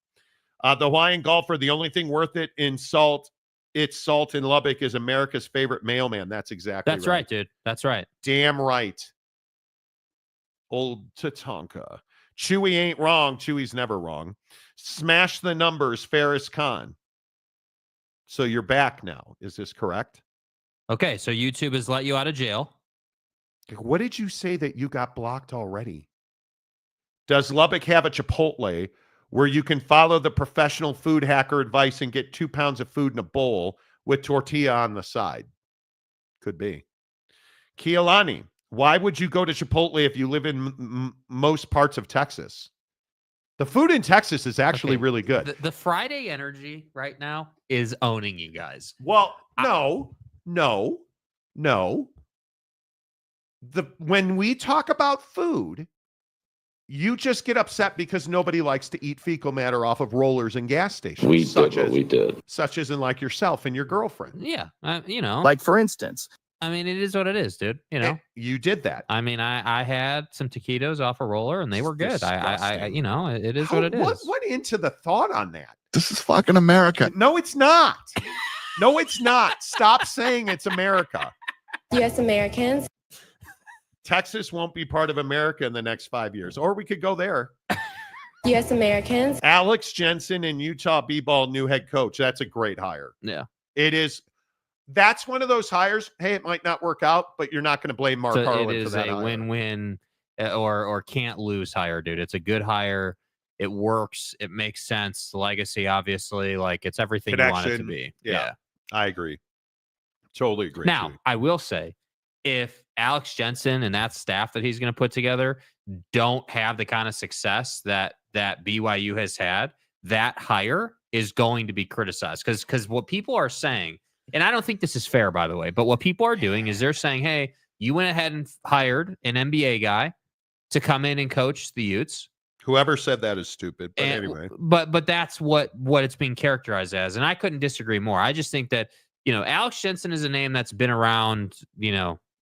The Hawaiian golfer, the only thing worth it in salt in Lubbock is America's favorite mailman. That's exactly That's right, dude. That's right. Damn right. Old Tatanka. Chewy ain't wrong. Chewy's never wrong. Smash the numbers, Ferris Khan. So you're back now. Is this correct? Okay, so YouTube has let you out of jail. What did you say that you got blocked already? Does Lubbock have a Chipotle where you can follow the professional food hacker advice and get 2 pounds of food in a bowl with tortilla on the side? Could be. Kielani, why would you go to Chipotle if you live in most parts of Texas? The food in Texas is actually really good. The Friday energy right now is owning you guys. Well, no. When we talk about food, you just get upset because nobody likes to eat fecal matter off of rollers and gas stations. We did. Such as in like yourself and your girlfriend. Yeah, Like, for instance. I mean, it is what it is, dude. You did that. I mean, I had some taquitos off a roller and they were good. It is what it is. What went into the thought on that? This is fucking America. No, it's not. No, it's not. Stop saying it's America. U.S. Americans. Texas won't be part of America in the next 5 years. Or we could go there. U.S. Americans. Alex Jensen and Utah B-ball new head coach. That's a great hire. Yeah. It is. That's one of those hires. Hey, it might not work out, but you're not going to blame Mark Harlan for that. It is a win-win or can't lose hire, dude. It's a good hire. It works. It makes sense. Legacy, obviously, like it's everything you want it to be. Yeah. I agree. Totally agree. Now, I will say, if Alex Jensen and that staff that he's going to put together don't have the kind of success that BYU has had, that hire is going to be criticized. Because what people are saying, and I don't think this is fair, by the way, but what people are doing is they're saying, hey, you went ahead and hired an NBA guy to come in and coach the Utes. Whoever said that is stupid, but anyway. But that's what it's being characterized as, and I couldn't disagree more. I just think that, Alex Jensen is a name that's been around,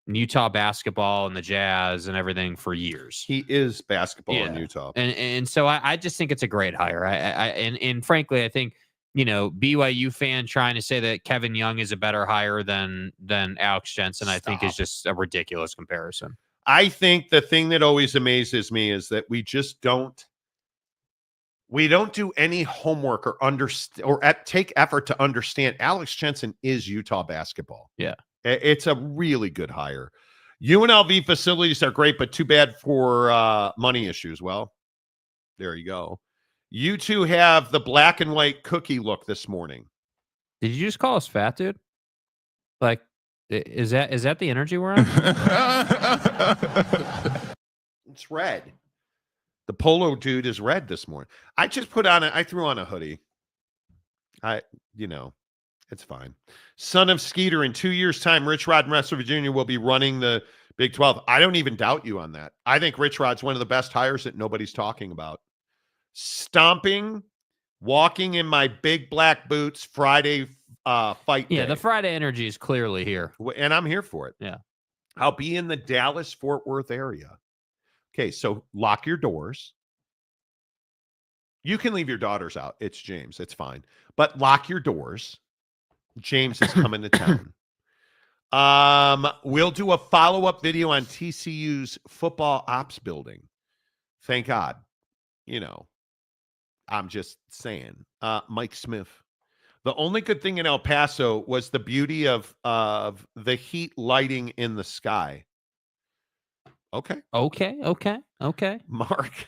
Utah basketball and the Jazz and everything for years. He is basketball in Utah. And so I just think it's a great hire. And frankly, I think, BYU fan trying to say that Kevin Young is a better hire than Alex Jensen, I think is just a ridiculous comparison. I think the thing that always amazes me is that we just don't do any homework or take effort to understand Alex Jensen is Utah basketball. Yeah. It's a really good hire. UNLV facilities are great, but too bad for money issues. Well, there you go. You two have the black and white cookie look this morning. Did you just call us fat, dude? Like, is that the energy we're on? It's red. The polo dude is red this morning. I just I threw on a hoodie. It's fine. Son of Skeeter, in 2 years' time, Rich Rod and West Virginia will be running the Big 12. I don't even doubt you on that. I think Rich Rod's one of the best hires that nobody's talking about. Stomping, walking in my big black boots, Friday fight day. Yeah, the Friday energy is clearly here. And I'm here for it. Yeah. I'll be in the Dallas-Fort Worth area. Okay, so lock your doors. You can leave your daughters out. It's James. It's fine. But lock your doors. James is coming to town. We'll do a follow-up video on TCU's football ops building. Thank God. You know, I'm just saying. Mike Smith. The only good thing in El Paso was the beauty of the heat lighting in the sky. Okay. Mark.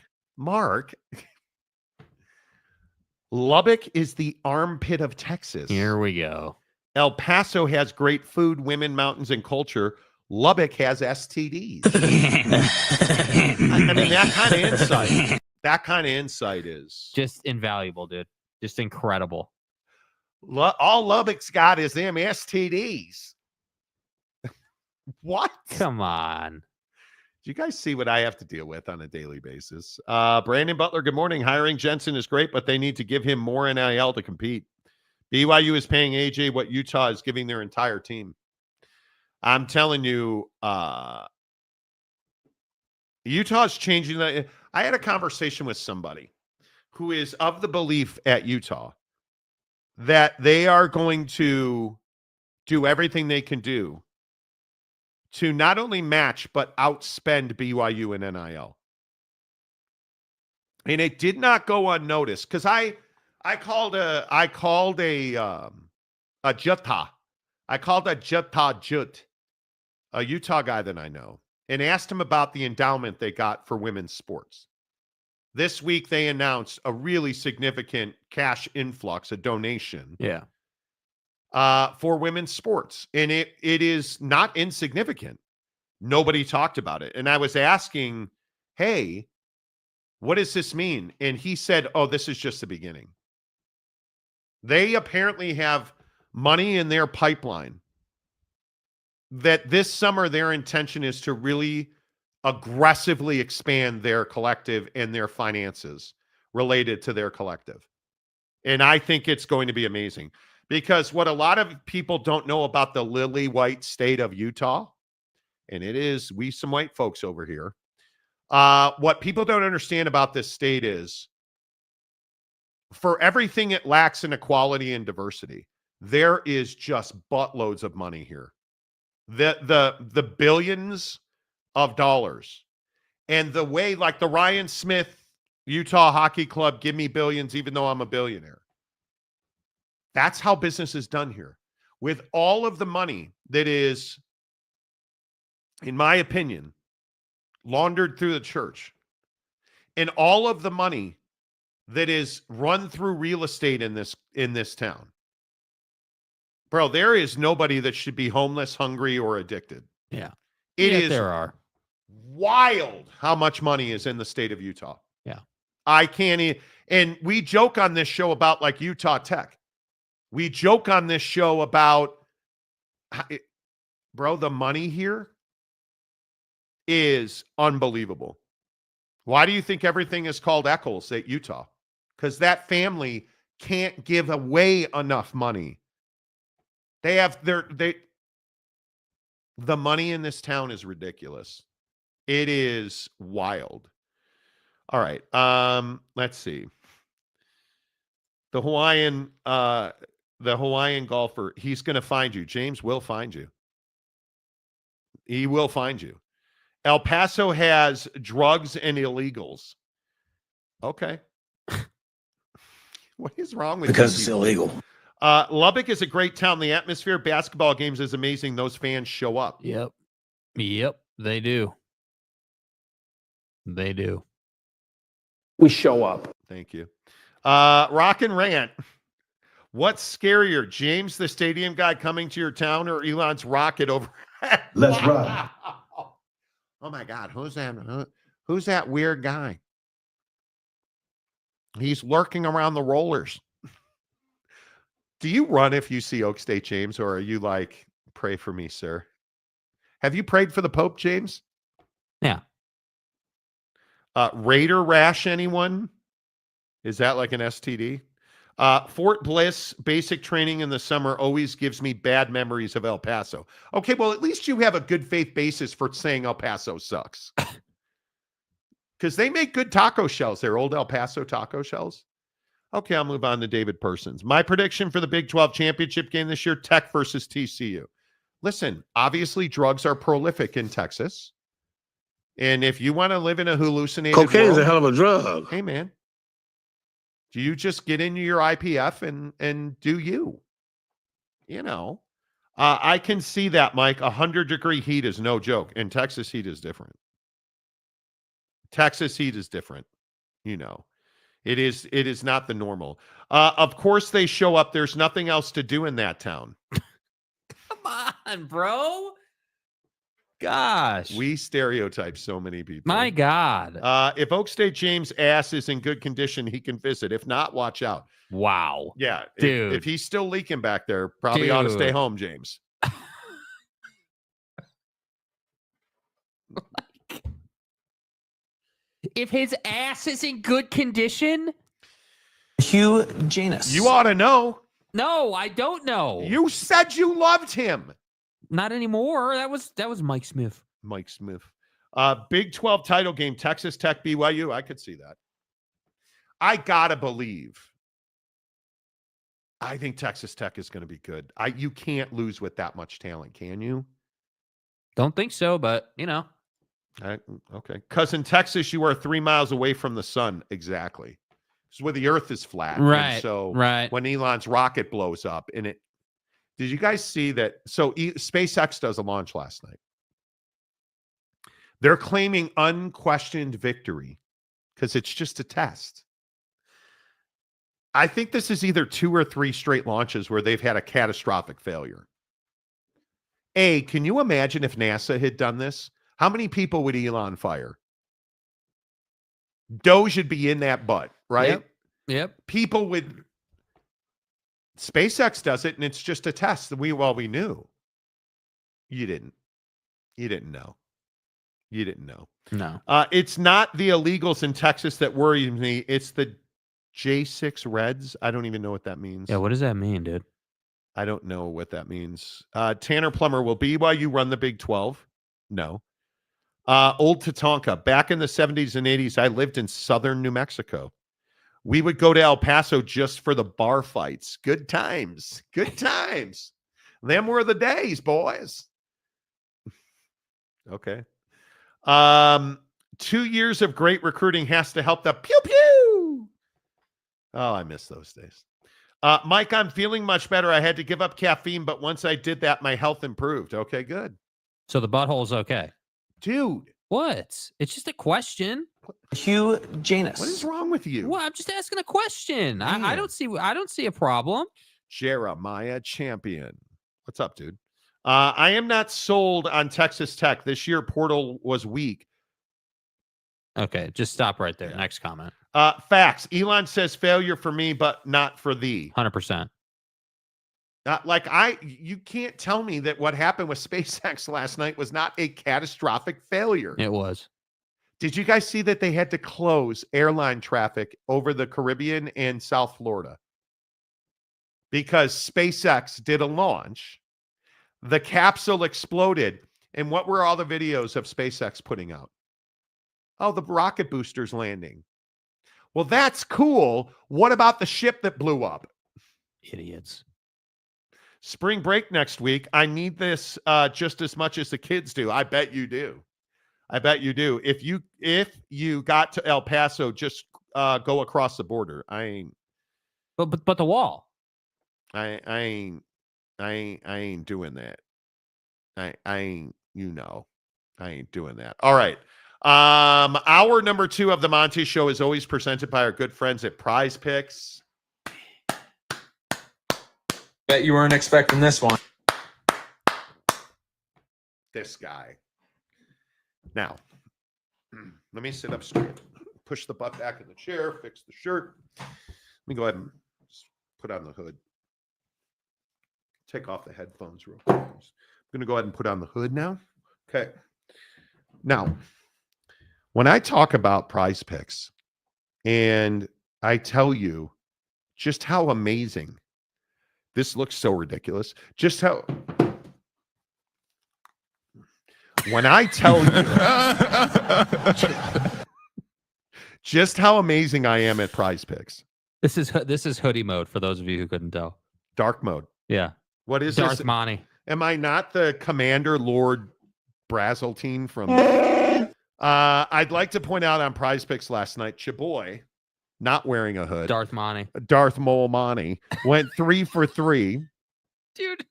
Lubbock is the armpit of Texas. Here we go. El Paso has great food, women, mountains, and culture. Lubbock has STDs. I mean, that kind of insight is just invaluable, dude. Just incredible. All Lubbock's got is them STDs. What? Come on. Do you guys see what I have to deal with on a daily basis? Brandon Butler, good morning. Hiring Jensen is great, but they need to give him more NIL to compete. BYU is paying AJ what Utah is giving their entire team. I'm telling you, Utah's changing. I had a conversation with somebody who is of the belief at Utah that they are going to do everything they can do to not only match, but outspend BYU in NIL. And it did not go unnoticed because I called a Jutta. I called a Jutta Jut, a Utah guy that I know, and asked him about the endowment they got for women's sports. This week, they announced a really significant cash influx, a donation. Yeah. For women's sports. And it is not insignificant. Nobody talked about it. And I was asking, hey, what does this mean? And he said, oh, this is just the beginning. They apparently have money in their pipeline that this summer their intention is to really aggressively expand their collective and their finances related to their collective. And I think it's going to be amazing. Because what a lot of people don't know about the lily white state of Utah, and it is we some white folks over here, what people don't understand about this state is for everything it lacks in equality and diversity, there is just buttloads of money here. The billions of dollars. And the way, like the Ryan Smith Utah Hockey Club, give me billions even though I'm a billionaire. That's how business is done here. With all of the money that is, in my opinion, laundered through the church, and all of the money that is run through real estate in this town. Bro, there is nobody that should be homeless, hungry, or addicted. Yeah. It is there are. Wild how much money is in the state of Utah. Yeah. I can't and we joke on this show about like Utah Tech. We joke on this show about, bro, the money here is unbelievable. Why do you think everything is called Eccles at Utah? Because that family can't give away enough money. They have the money in this town is ridiculous. It is wild. All right. Let's see. The Hawaiian golfer, he's going to find you. James will find you. He will find you. El Paso has drugs and illegals. Okay. What is wrong with you? Because it's illegal. Lubbock is a great town. The atmosphere, basketball games is amazing. Those fans show up. Yep, they do. They do. We show up. Thank you. Rock and Rant. What's scarier, James, the stadium guy coming to your town, or Elon's rocket over? Let's run. Oh my God, who's that? Who's that weird guy? He's lurking around the rollers. Do you run if you see Oak State, James, or are you like, pray for me, sir? Have you prayed for the Pope, James? Yeah. Raider rash, anyone? Is that like an STD? Fort Bliss basic training in the summer always gives me bad memories of El Paso. Okay, well, at least you have a good faith basis for saying El Paso sucks. Because they make good taco shells. They're old El Paso taco shells. Okay, I'll move on to David Persons. My prediction for the Big 12 championship game this year, Tech versus TCU. Listen, obviously drugs are prolific in Texas. And if you want to live in a hallucinated Cocaine is world, a hell of a drug. hey, man, do you just get into your IPF and do you? You know, I can see that, Mike. 100-degree heat is no joke. And Texas heat is different. Texas heat is different. You know, it is not the normal. Of course they show up. There's nothing else to do in that town. Come on, bro. Gosh. We stereotype so many people. My God. If Oak State James' ass is in good condition, he can visit. If not, watch out. Wow. Yeah. Dude. If he's still leaking back there, probably ought to stay home, James. If his ass is in good condition? Hugh Janus. You ought to know. No, I don't know. You said you loved him. Not anymore. That was Mike Smith. Mike Smith. Big 12 title game, Texas Tech, BYU. I could see that. I gotta believe. I think Texas Tech is going to be good. You can't lose with that much talent, can you? Don't think so, but you know. Okay. Because in Texas, you are 3 miles away from the sun. Exactly. It's where the earth is flat. Right. And so right. when Elon's rocket blows up and it, did you guys see that? So SpaceX does a launch last night. They're claiming unquestioned victory because it's just a test. I think this is either 2 or 3 straight launches where they've had a catastrophic failure. Can you imagine if NASA had done this? How many people would Elon fire? Doge would be in that butt, right? Yep. People would. SpaceX does it, and it's just a test. We knew. You didn't. You didn't know. You didn't know. No. It's not the illegals in Texas that worry me. It's the J6 Reds. I don't even know what that means. Yeah, what does that mean, dude? I don't know what that means. Tanner Plummer, will BYU run the Big 12? No. Old Tatanka, back in the 70s and 80s, I lived in southern New Mexico. We would go to El Paso just for the bar fights. Good times. Good times. Them were the days, boys. Okay. 2 years of great recruiting has to help the pew-pew. Oh, I miss those days. Mike, I'm feeling much better. I had to give up caffeine, but once I did that, my health improved. Okay, good. So the butthole's okay. Dude. What? It's just a question. Hugh Janus. What is wrong with you? Well, I'm just asking a question. I don't see a problem. Jeremiah Champion. What's up, dude? I am not sold on Texas Tech. This year, portal was weak. Okay, just stop right there. Next comment. Facts. Elon says failure for me, but not for thee. 100%. You can't tell me that what happened with SpaceX last night was not a catastrophic failure. It was. Did you guys see that they had to close airline traffic over the Caribbean and South Florida? Because SpaceX did a launch. The capsule exploded. And what were all the videos of SpaceX putting out? Oh, the rocket boosters landing. Well, that's cool. What about the ship that blew up? Idiots. Spring break next week. I need this just as much as the kids do. I bet you do. I bet you do. If you got to El Paso, just go across the border. I ain't. But the wall. I ain't doing that. I ain't. You know, I ain't doing that. All right. Hour number 2 of the Monty Show is always presented by our good friends at Prize Picks. Bet you weren't expecting this one. This guy. Now, let me sit up straight. Push the butt back in the chair. Fix the shirt. Let me go ahead and put on the hood. Take off the headphones real quick. I'm going to go ahead and put on the hood now. Okay. Now, when I talk about Prize Picks and I tell you just how amazing, this looks so ridiculous, just how, when I tell you just how amazing I am at Prize Picks. This is hoodie mode for those of you who couldn't tell. Dark mode. Yeah. What is Darth this? Monty. Am I not the Commander Lord Brazeltine from... I'd like to point out on Prize Picks last night, Chaboy, not wearing a hood. Darth Mole Monty went 3 for 3. Dude,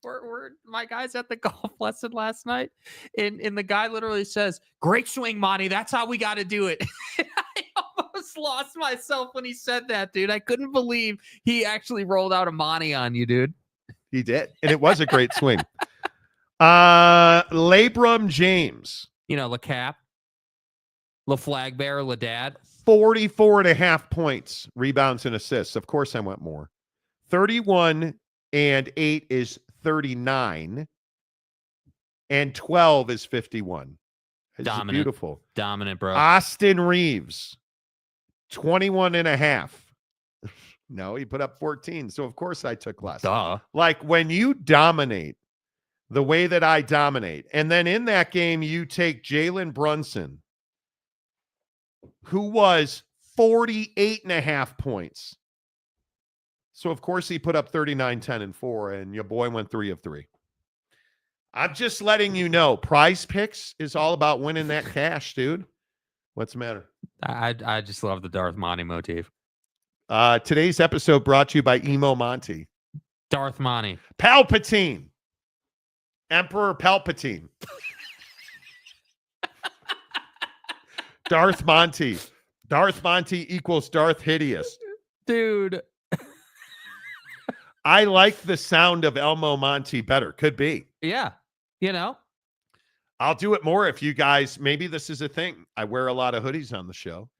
we're my guys at the golf lesson last night, and the guy literally says, "Great swing, Monty. That's how we got to do it." I almost lost myself when he said that, dude. I couldn't believe he actually rolled out a Monty on you, dude. He did, and it was a great swing. Labrum James. You know, LeCap, LaFlagbearer, LaDad. 44.5 points, rebounds, and assists. Of course, I went more. 31 and 8 is 39, and 12 is 51. It's Dominant. Beautiful. Dominant, bro. Austin Reeves, 21 and a half. No, he put up 14. So, of course, I took less. Duh. Like when you dominate the way that I dominate, and then in that game, you take Jalen Brunson, who was 48.5 points. So, of course, he put up 39, 10, and 4, and your boy went 3 of 3. I'm just letting you know, Prize Picks is all about winning that cash, dude. What's the matter? I just love the Darth Monty motif. Today's episode brought to you by Emo Monty. Darth Monty. Palpatine. Emperor Palpatine. Darth Monty. Darth Monty equals Darth Hideous. Dude. I like the sound of Elmo Monty better. Could be. Yeah. You know? I'll do it more if you guys, maybe this is a thing. I wear a lot of hoodies on the show.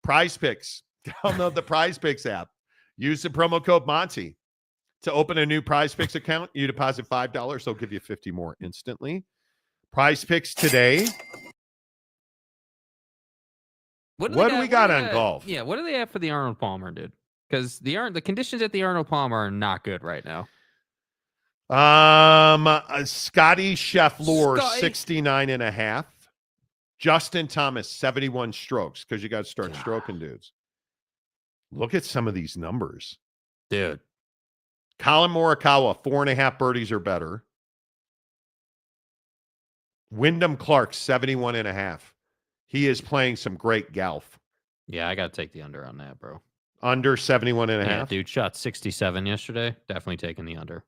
Prize Picks. Download the Prize Picks app. Use the promo code Monty to open a new Prize Picks account. You deposit $5. They'll give you 50 more instantly. Prize Picks today. What do we got on golf? Yeah, what do they have for the Arnold Palmer, dude? Because the conditions at the Arnold Palmer are not good right now. Scotty Scheffler, 69.5. Justin Thomas, 71 strokes, because you got to start stroking dudes. Look at some of these numbers. Dude. Colin Morikawa, 4.5 birdies or better. Wyndham Clark, 71.5. He is playing some great golf. Yeah, I got to take the under on that, bro. Under 71.5? Yeah, dude, shot 67 yesterday. Definitely taking the under.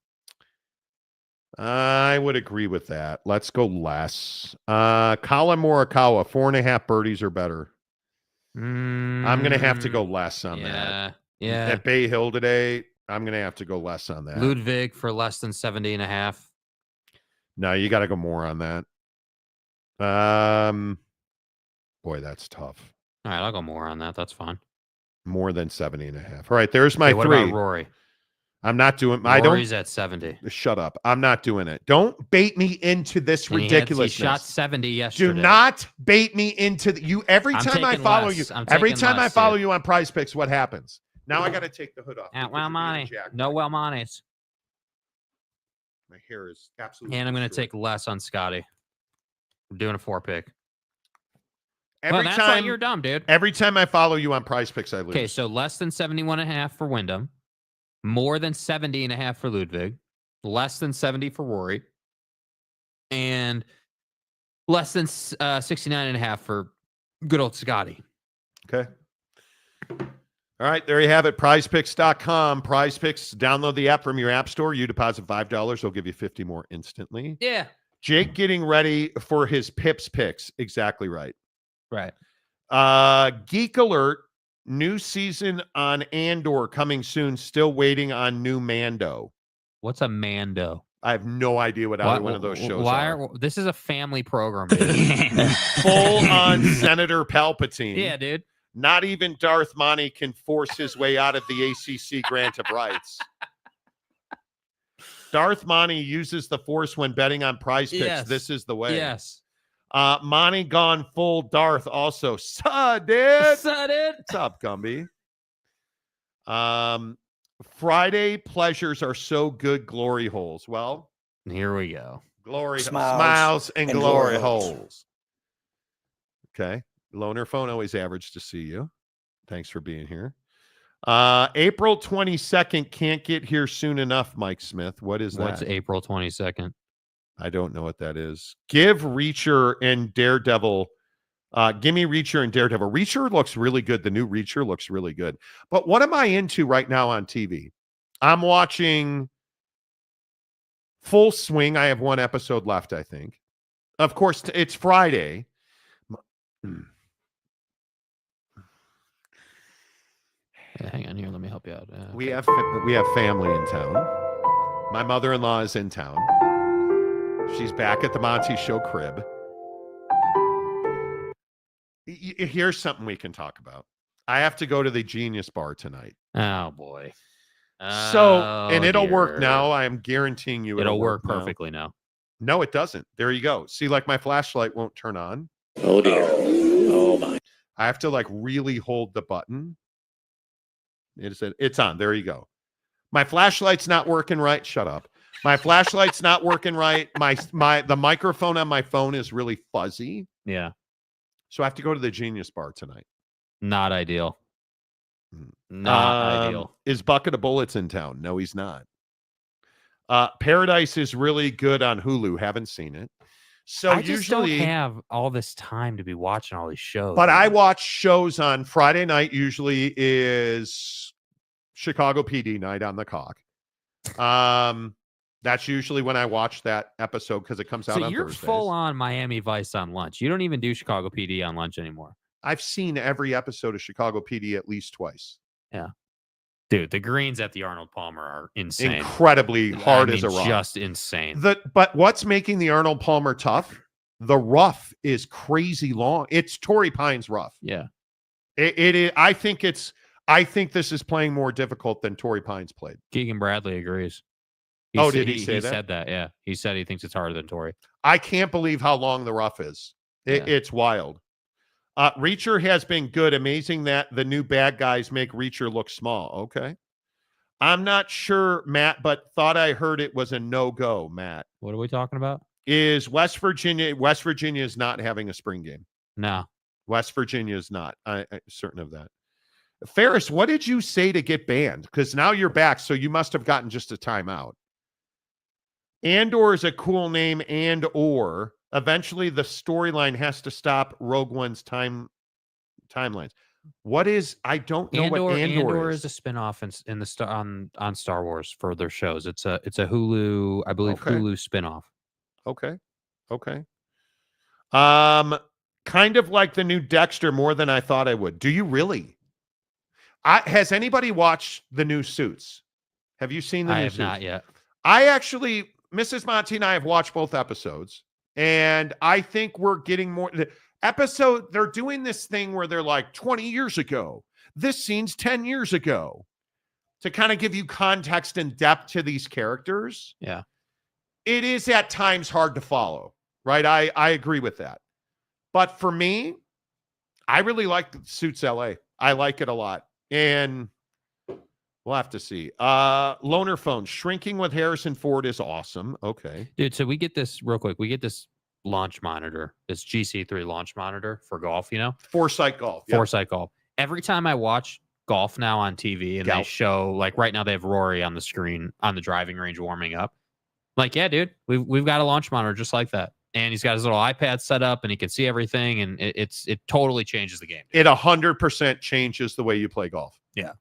I would agree with that. Let's go less. Colin Morikawa, 4.5 birdies or better. I'm going to have to go less on that. Yeah. At Bay Hill today, I'm going to have to go less on that. Ludwig for less than 70.5. No, you got to go more on that. Boy, that's tough. All right, I'll go more on that. That's fine. More than 70.5. All right, there's my what 3. About Rory? I'm not doing. Rory's at 70. Shut up. I'm not doing it. Don't bait me into this ridiculousness. He shot 70 yesterday. Do not bait me into you. Every time I follow you, I follow you on Prize Picks, what happens? Now I got to take the hood off. Well, Monty. No, well, Monty's. My hair is absolutely. And I'm going to take less on Scotty. I'm doing a 4-pick. That's why you're dumb, dude. Every time I follow you on Prize Picks, I lose. Okay, so less than 71.5 for Wyndham, more than 70.5 for Ludwig, less than 70 for Rory, and less than 69.5 for good old Scotty. Okay. All right, there you have it. PrizePicks.com. Prize Picks. Download the app from your app store. You deposit $5. They'll give you 50 more instantly. Yeah. Jake getting ready for his Pips picks. Exactly right. Right. Geek Alert. New season on Andor coming soon. Still waiting on new Mando. What's a Mando? I have no idea what either one of those shows are. This is a family program. Full on Senator Palpatine. Yeah, dude. Not even Darth Monty can force his way out of the ACC grant of rights. Darth Monty uses the Force when betting on Prize Picks. Yes. This is the way. Yes. Monty gone full Darth also. Suh, dude. Suh, dude. What's up, Gumby? Friday pleasures are so good, glory holes. Well, here we go. Glory smiles and glory holes. Okay. Loner phone, always average to see you. Thanks for being here. April 22nd can't get here soon enough, Mike Smith. What is What's that? April 22nd? I don't know what that is. Give Reacher and Daredevil. Give me Reacher and Daredevil. Reacher looks really good. The new Reacher looks really good. But what am I into right now on TV? I'm watching Full Swing. I have one episode left, I think. Of course, it's Friday. Hang on here. Let me help you out. We have family in town. My mother-in-law is in town. She's back at the Monty Show crib. Here's something we can talk about. I have to go to the Genius Bar tonight. Oh boy. And it'll work now. I am guaranteeing you it'll work perfectly now. No, it doesn't. There you go. See, like my flashlight won't turn on. Oh dear. Oh my. I have to like really hold the button. It's on. There you go. My flashlight's not working right. Shut up. My flashlight's not working right. The microphone on my phone is really fuzzy. Yeah. So I have to go to the Genius Bar tonight. Not ideal. Not ideal. Is Bucket of Bullets in town? No, he's not. Paradise is really good on Hulu. Haven't seen it. So I just usually don't have all this time to be watching all these shows. But I watch shows on Friday night. Usually is Chicago PD night on the cock. That's usually when I watch that episode because it comes out on Thursdays. So you're full on Miami Vice on lunch. You don't even do Chicago PD on lunch anymore. I've seen every episode of Chicago PD at least twice. Yeah. Dude, the greens at the Arnold Palmer are insane. Incredibly hard as a rock. Just insane. But what's making the Arnold Palmer tough? The rough is crazy long. It's Torrey Pines rough. Yeah. It is. I think this is playing more difficult than Torrey Pines played. Keegan Bradley agrees. Did he say that? He said that, yeah. He said he thinks it's harder than Torrey. I can't believe how long the rough is. It's wild. Reacher has been good. Amazing that the new bad guys make Reacher look small. Okay. I'm not sure, Matt, but thought I heard it was a no-go, Matt. What are we talking about? Is West Virginia is not having a spring game. No. West Virginia is not. I'm certain of that. Ferris, what did you say to get banned? Because now you're back, so you must have gotten just a timeout. Andor is a cool name, and/or eventually the storyline has to stop Rogue One's timelines. What is? I don't know what Andor is. A spinoff on Star Wars for their shows. It's a Hulu, I believe, Hulu spinoff. Okay. Kind of like the new Dexter more than I thought I would. Do you really? Has anybody watched the new Suits? Have you seen the new Suits? I have not yet. I actually, Mrs. Monty and I have watched both episodes, and I think we're getting more. The episode, they're doing this thing where they're like 20 years ago. This scene's 10 years ago to kind of give you context and depth to these characters. Yeah. It is at times hard to follow, right? I agree with that. But for me, I really like Suits LA. I like it a lot. And we'll have to see. Loner phone. Shrinking with Harrison Ford is awesome. Okay. Dude, so we get this real quick. We get this launch monitor, this GC3 launch monitor for golf, you know? Foresight Golf. Yep. Foresight Golf. Every time I watch golf now on TV and they show, like right now they have Rory on the screen on the driving range warming up. Like, yeah, dude, we've got a launch monitor just like that. And he's got his little iPad set up and he can see everything. And it totally changes the game. It 100% changes the way you play golf. Yeah.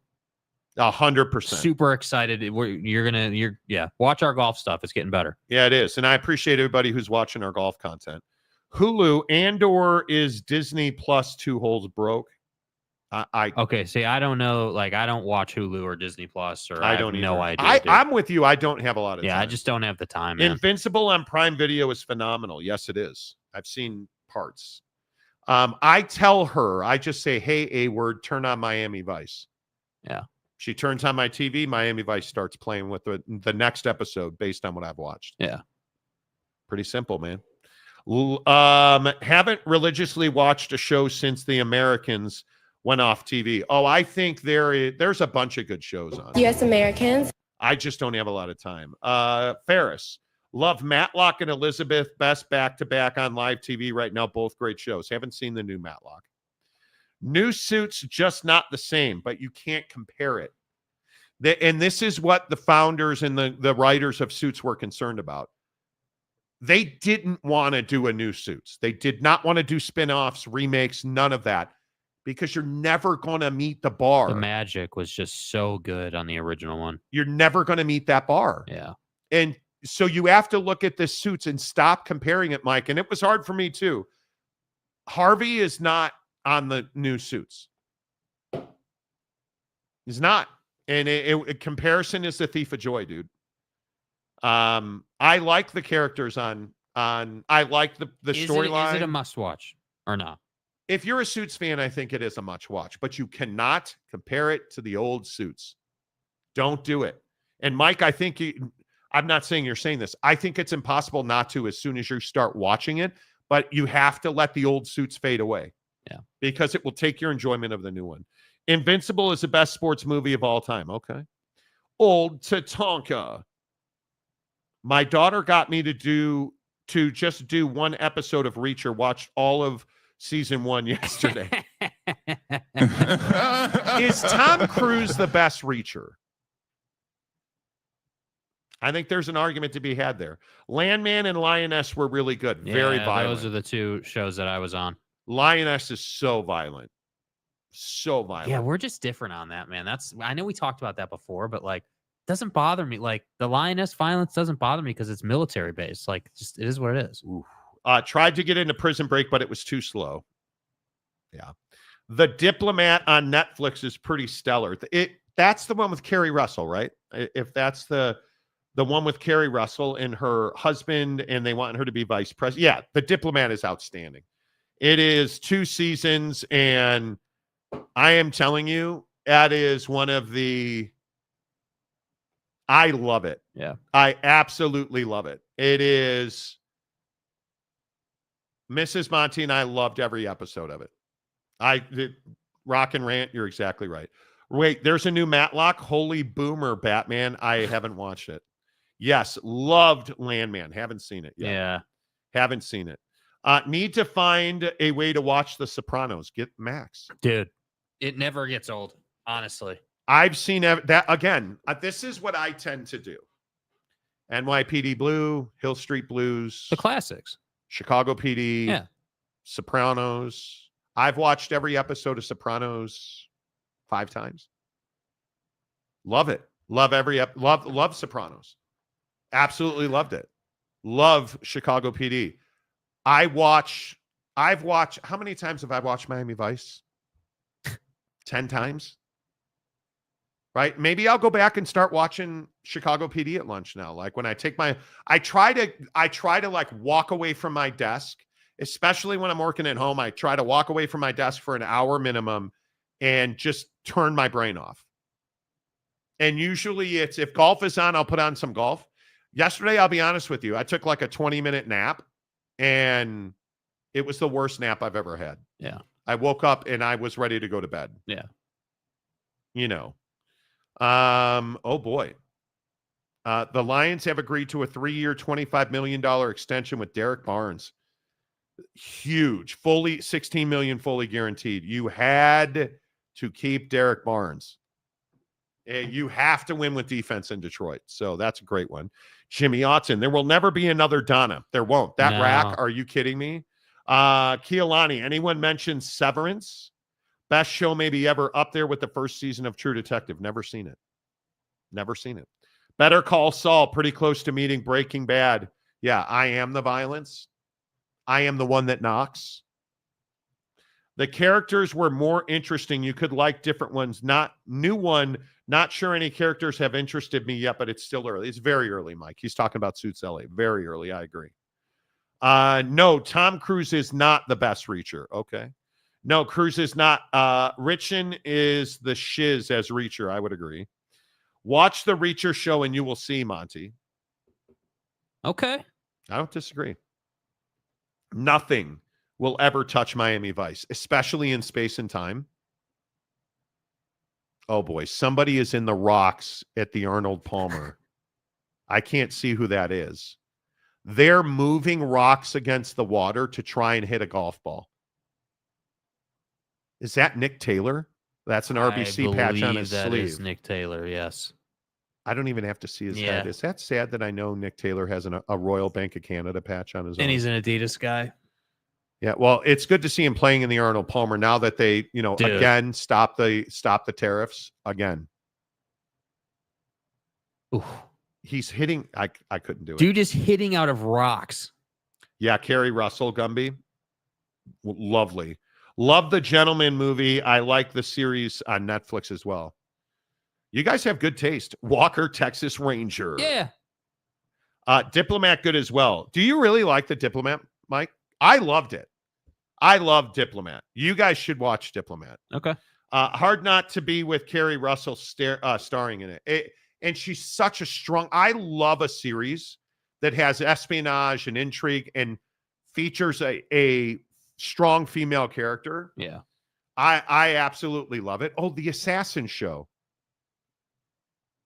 100%. Super excited. Watch our golf stuff. It's getting better. Yeah, it is. And I appreciate everybody who's watching our golf content. Hulu, Andor is Disney Plus 2 holes broke. Okay, see, I don't know. Like, I don't watch Hulu or Disney Plus, or I have no idea. I'm with you. I don't have a lot of time. I just don't have the time, man. Invincible on Prime Video is phenomenal. Yes, it is. I've seen parts. I tell her, I just say, hey, A-word, turn on Miami Vice. Yeah. She turns on my TV. Miami Vice starts playing with the next episode based on what I've watched. Yeah. Pretty simple, man. Haven't religiously watched a show since The Americans went off TV. Oh, I think there's a bunch of good shows on. U.S. Americans. I just don't have a lot of time. Ferris, love Matlock and Elizabeth. Best back-to-back on live TV right now. Both great shows. Haven't seen the new Matlock. New Suits, just not the same, but you can't compare it. And this is what the founders and the writers of Suits were concerned about. They didn't want to do a new Suits. They did not want to do spin-offs, remakes, none of that, because you're never going to meet the bar. The magic was just so good on the original one. You're never going to meet that bar. Yeah. And so you have to look at this Suits and stop comparing it, Mike. And it was hard for me too. Harvey is not on the new Suits. He's not. And comparison is the thief of joy, dude. I like the characters on I like the storyline. Is it a must watch or not? If you're a Suits fan, I think it is a must watch, but you cannot compare it to the old Suits. Don't do it. And Mike, I think I'm not saying you're saying this. I think it's impossible not to as soon as you start watching it, but you have to let the old Suits fade away. Yeah. Because it will take your enjoyment of the new one. Invincible is the best sports movie of all time. Okay. Old Tatanka. My daughter got me to just do one episode of Reacher, watched all of season 1 yesterday. Is Tom Cruise the best Reacher? I think there's an argument to be had there. Landman and Lioness were really good. Very violent. Those are the two shows that I was on. Lioness is so violent. So violent. Yeah, we're just different on that, man. I know we talked about that before, but like, it doesn't bother me. Like, the Lioness violence doesn't bother me because it's military based. Like, just it is what it is. Tried to get into Prison Break, but it was too slow. Yeah. The Diplomat on Netflix is pretty stellar. That's the one with Kerry Russell, right? If that's the one with Kerry Russell and her husband, and they want her to be vice president. Yeah, The Diplomat is outstanding. It is 2 seasons, and I am telling you, that is one of the... I love it. Yeah. I absolutely love it. It is... Mrs. Monty and I loved every episode of it. Rock and Rant, you're exactly right. Wait, there's a new Matlock. Holy boomer, Batman. I haven't watched it. Yes, loved Landman. Haven't seen it yet. Yeah. Haven't seen it. Need to find a way to watch The Sopranos. Get Max. Dude, it never gets old, honestly. I've seen that again. This is what I tend to do. NYPD Blue, Hill Street Blues. The classics. Chicago PD. Yeah. Sopranos. I've watched every episode of Sopranos 5 times. Love it. Love love Sopranos. Absolutely loved it. Love Chicago PD. I've watched, how many times have I watched Miami Vice? 10 times. Right? Maybe I'll go back and start watching Chicago PD at lunch now. Like when I take I try to like walk away from my desk, especially when I'm working at home. I try to walk away from my desk for an hour minimum and just turn my brain off. And usually it's, if golf is on, I'll put on some golf. Yesterday, I'll be honest with you, I took like a 20-minute nap, and it was the worst nap I've ever had. Yeah. I woke up and I was ready to go to bed. Yeah. You know. Oh boy. The Lions have agreed to a 3-year, $25 million extension with Derek Barnes. Huge. Fully $16 million fully guaranteed. You had to keep Derek Barnes. You have to win with defense in Detroit. So that's a great one. Jimmy Otson. There will never be another Donna. There won't. That rack, are you kidding me? Kehlani, anyone mention Severance? Best show maybe ever, up there with the first season of True Detective. Never seen it. Never seen it. Better Call Saul, pretty close to meeting Breaking Bad. Yeah, I am the violence. I am the one that knocks. The characters were more interesting. You could like different ones. Not new one. Not sure any characters have interested me yet, but it's still early. It's very early, Mike. He's talking about Suits LA. Very early. I agree. No, Tom Cruise is not the best Reacher. Okay. No, Cruise is not. Richin is the shiz as Reacher. I would agree. Watch the Reacher show and you will see, Monty. Okay. I don't disagree. Nothing will ever touch Miami Vice, especially in space and time. Oh boy, somebody is in the rocks at the Arnold Palmer. I can't see who that is. They're moving rocks against the water to try and hit a golf ball. Is that Nick Taylor? That's an RBC patch on his that sleeve. is Nick Taylor, yes. I don't even have to see his head. Is that sad that I know Nick Taylor has a Royal Bank of Canada patch on his own? And he's an Adidas guy. Yeah, well, it's good to see him playing in the Arnold Palmer now that they, again, stop the tariffs again. Ooh. He's hitting. I couldn't do it. Dude is hitting out of rocks. Yeah, Kerry Russell, Gumby. Lovely. Love the Gentleman movie. I like the series on Netflix as well. You guys have good taste. Walker, Texas Ranger. Yeah. Diplomat, good as well. Do you really like the Diplomat, Mike? I loved it. I love Diplomat. You guys should watch Diplomat. Okay. Hard Not to Be with Kerry Russell starring in it. And she's such a strong. I love a series that has espionage and intrigue and features a strong female character. Yeah. I absolutely love it. Oh, The Assassin Show.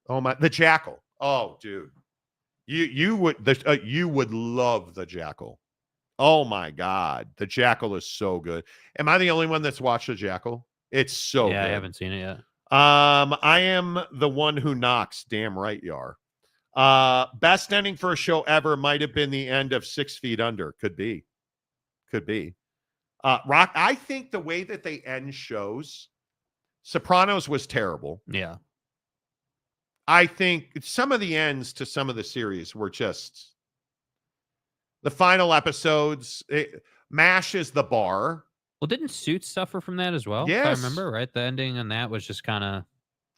Oh my, The Jackal. Oh, dude. You would love The Jackal. Oh my God. The Jackal is so good. Am I the only one that's watched The Jackal? It's so good. I haven't seen it yet. I am the one who knocks. Damn right you are. Best ending for a show ever might have been the end of 6 Feet Under. Could be. Rock, I think the way that they end shows, Sopranos was terrible. Yeah. I think some of the ends to some of the series were just the final episodes. MASH is the bar. Well, didn't Suits suffer from that as well? Yes. If I remember, right? The ending on that was just kind of...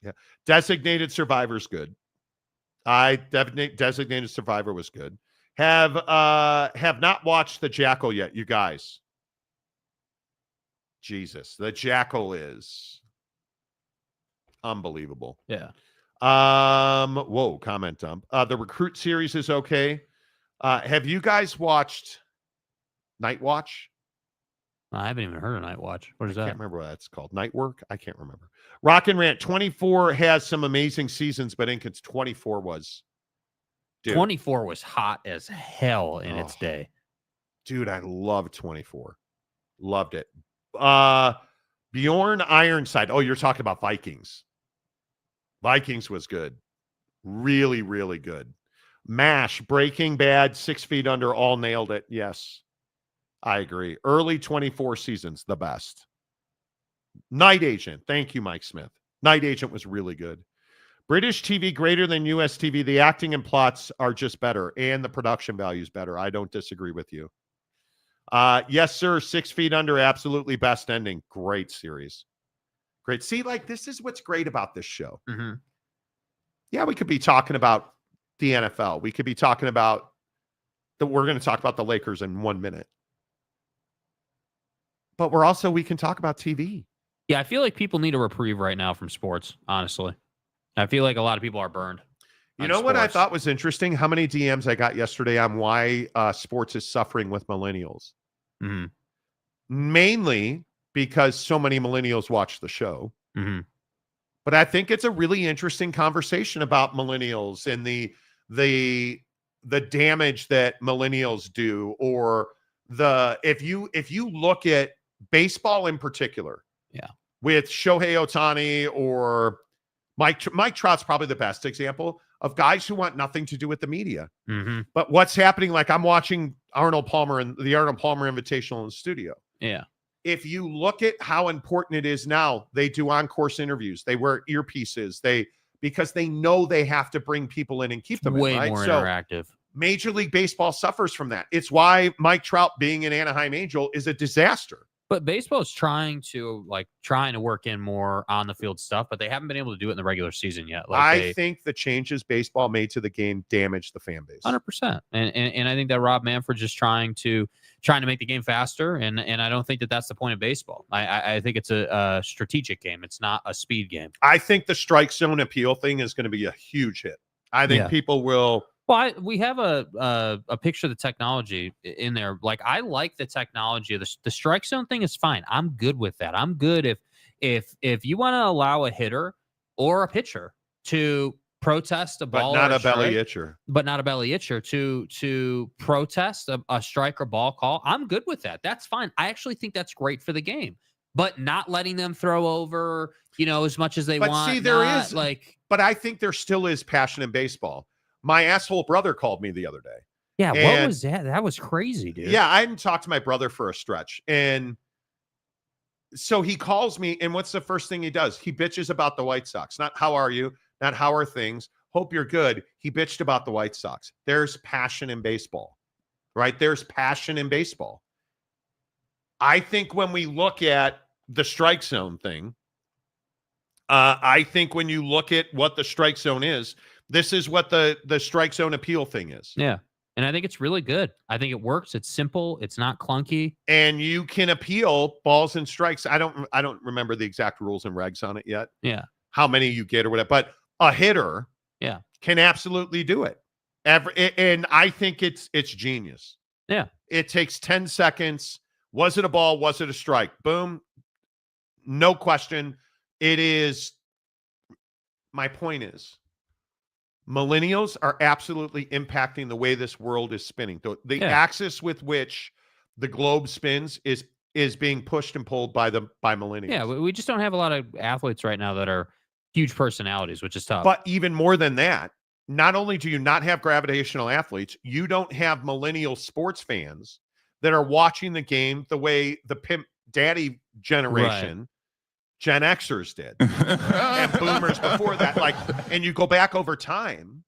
Yeah. Designated Survivor's good. Designated Survivor was good. Have not watched The Jackal yet, you guys. Jesus. The Jackal is unbelievable. Yeah. Whoa, comment dump. The Recruit series is okay. Have you guys watched Night Watch? I haven't even heard of Night Watch. What is that? I can't remember what that's called. Night Work? I can't remember. Rock and Rant 24 has some amazing seasons, but Incan's 24 was. Dude. 24 was hot as hell in its day. Dude, I love 24. Loved it. Bjorn Ironside. Oh, you're talking about Vikings. Vikings was good. Really, really good. MASH, Breaking Bad, 6 Feet Under, all nailed it. Yes, I agree. Early 24 seasons, the best. Night Agent. Thank you, Mike Smith. Night Agent was really good. British TV greater than US TV. The acting and plots are just better, and the production value is better. I don't disagree with you. Yes, sir. 6 Feet Under, absolutely best ending. Great series. Great. See, like, this is what's great about this show. Mm-hmm. Yeah, we could be talking about the NFL. We could be talking about we're going to talk about the Lakers in 1 minute. But we can talk about TV. Yeah, I feel like people need a reprieve right now from sports, honestly. I feel like a lot of people are burned. You know what I thought was interesting? How many DMs I got yesterday on why sports is suffering with millennials. Mm-hmm. Mainly because so many millennials watch the show. Mm-hmm. But I think it's a really interesting conversation about millennials and the damage that millennials do, or if you look at baseball in particular, yeah, with Shohei Ohtani or Mike Trout's probably the best example of guys who want nothing to do with the media. Mm-hmm. But what's happening? Like, I'm watching Arnold Palmer and the Arnold Palmer Invitational in the studio. Yeah. If you look at how important it is now, they do on-course interviews. They wear earpieces. Because they know they have to bring people in and keep them way in, right? more interactive. Major League Baseball suffers from that. It's why Mike Trout being an Anaheim Angel is a disaster. But baseball is trying to work in more on the field stuff, but they haven't been able to do it in the regular season yet. I think the changes baseball made to the game damaged the fan base. 100%. And I think that Rob Manfred's just trying to make the game faster, and I don't think that that's the point of baseball. I think it's a strategic game. It's not a speed game. I think the strike zone appeal thing is going to be a huge hit. I think people will. Well, we have a picture of the technology in there. Like, I like the technology. The strike zone thing is fine. I'm good with that. I'm good if you want to allow a hitter or a pitcher to protest a ball, but not a belly itcher, to protest a strike or ball call. I'm good with that. That's fine. I actually think that's great for the game. but not letting them throw over, as much as they but want. See, but I think there still is passion in baseball. My asshole brother called me the other day. Yeah, what was that? That was crazy, dude. Yeah, I hadn't talked to my brother for a stretch. And so he calls me, and what's the first thing he does? He bitches about the White Sox. Not how are you, not how are things. Hope you're good. He bitched about the White Sox. There's passion in baseball, right? There's passion in baseball. I think when we look at the strike zone thing, I think when you look at what the strike zone is, this is what the strike zone appeal thing is. Yeah. And I think it's really good. I think it works. It's simple. It's not clunky. And you can appeal balls and strikes. I don't remember the exact rules and regs on it yet. Yeah. How many you get or whatever. But a hitter can absolutely do it. And I think it's genius. Yeah. It takes 10 seconds. Was it a ball? Was it a strike? Boom. No question. It is. My point is, millennials are absolutely impacting the way this world is spinning. The axis with which the globe spins is being pushed and pulled by millennials. Yeah, we just don't have a lot of athletes right now that are huge personalities, which is tough. But even more than that, not only do you not have gravitational athletes, you don't have millennial sports fans that are watching the game the way the pimp daddy generation, Gen Xers did, and boomers before that. And you go back over time,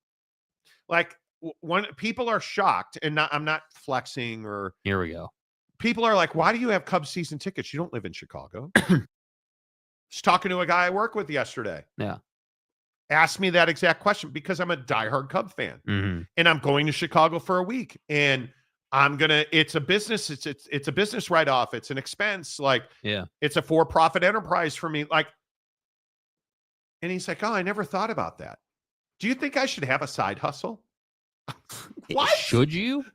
when people are shocked, and I'm not flexing or. Here we go. People are like, why do you have Cubs season tickets? You don't live in Chicago. Just talking to a guy I work with yesterday. Yeah. Asked me that exact question because I'm a diehard Cub fan. Mm-hmm. And I'm going to Chicago for a week. And it's a business. It's a business write-off. It's an expense. It's a for-profit enterprise for me. And he's like, oh, I never thought about that. Do you think I should have a side hustle? What? Should you?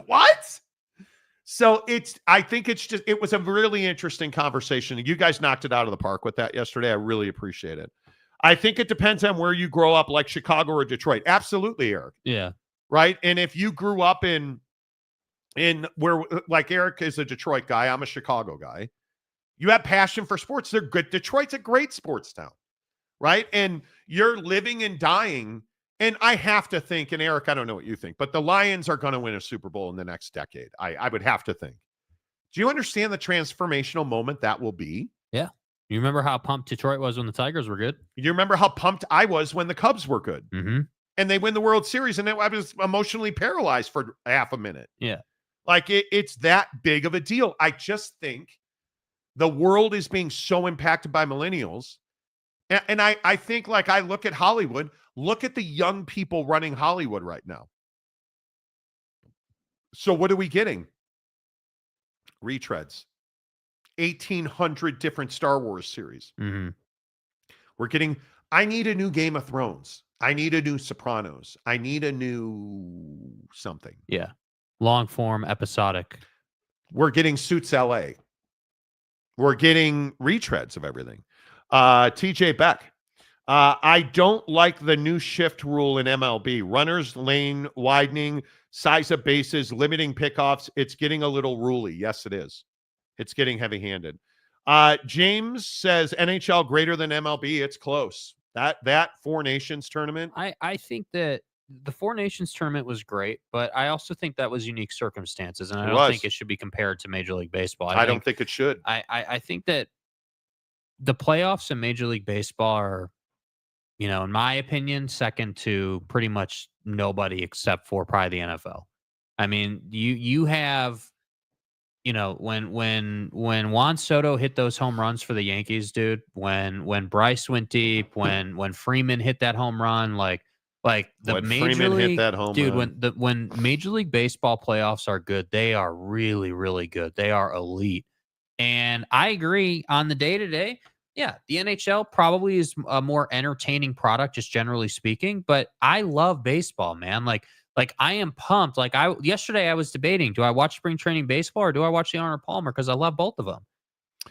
What? So I think it was a really interesting conversation. You guys knocked it out of the park with that yesterday. I really appreciate it. I think it depends on where you grow up, like Chicago or Detroit. Absolutely, Eric. Yeah. Right. And if you grew up in where, like Eric is a Detroit guy, I'm a Chicago guy. You have passion for sports. They're good. Detroit's a great sports town. Right. And you're living and dying. And I have to think, and Eric, I don't know what you think, but the Lions are going to win a Super Bowl in the next decade. I would have to think. Do you understand the transformational moment that will be? Yeah. You remember how pumped Detroit was when the Tigers were good? You remember how pumped I was when the Cubs were good? Mm-hmm. And they win the World Series, and I was emotionally paralyzed for half a minute. Yeah. It's that big of a deal. I just think the world is being so impacted by millennials. And I think, I look at Hollywood, look at the young people running Hollywood right now. So what are we getting? Retreads. 1,800 different Star Wars series. Mm-hmm. We're getting, I need a new Game of Thrones. I need a new Sopranos. I need a new something. Yeah. Long form, episodic. We're getting Suits LA. We're getting retreads of everything. TJ Beck. I don't like the new shift rule in MLB. Runners lane widening, size of bases, limiting pickoffs. It's getting a little ruly. Yes, it is. It's getting heavy-handed. James says NHL greater than MLB. It's close. That Four Nations tournament. I think that the Four Nations tournament was great, but I also think that was unique circumstances, and I don't think it should be compared to Major League Baseball. I don't think it should. I think that the playoffs in Major League Baseball are, in my opinion, second to pretty much nobody except for probably the NFL. I mean, you have, when Juan Soto hit those home runs for the Yankees, dude, when Bryce went deep, when Freeman hit that home run, the Major League hit that home run. When Major League Baseball playoffs are good, they are really, really good. They are elite. And I agree on the day-to-day. Yeah, the NHL probably is a more entertaining product, just generally speaking. But I love baseball, man. I am pumped. Yesterday I was debating: do I watch spring training baseball or do I watch the Arnold Palmer? Because I love both of them.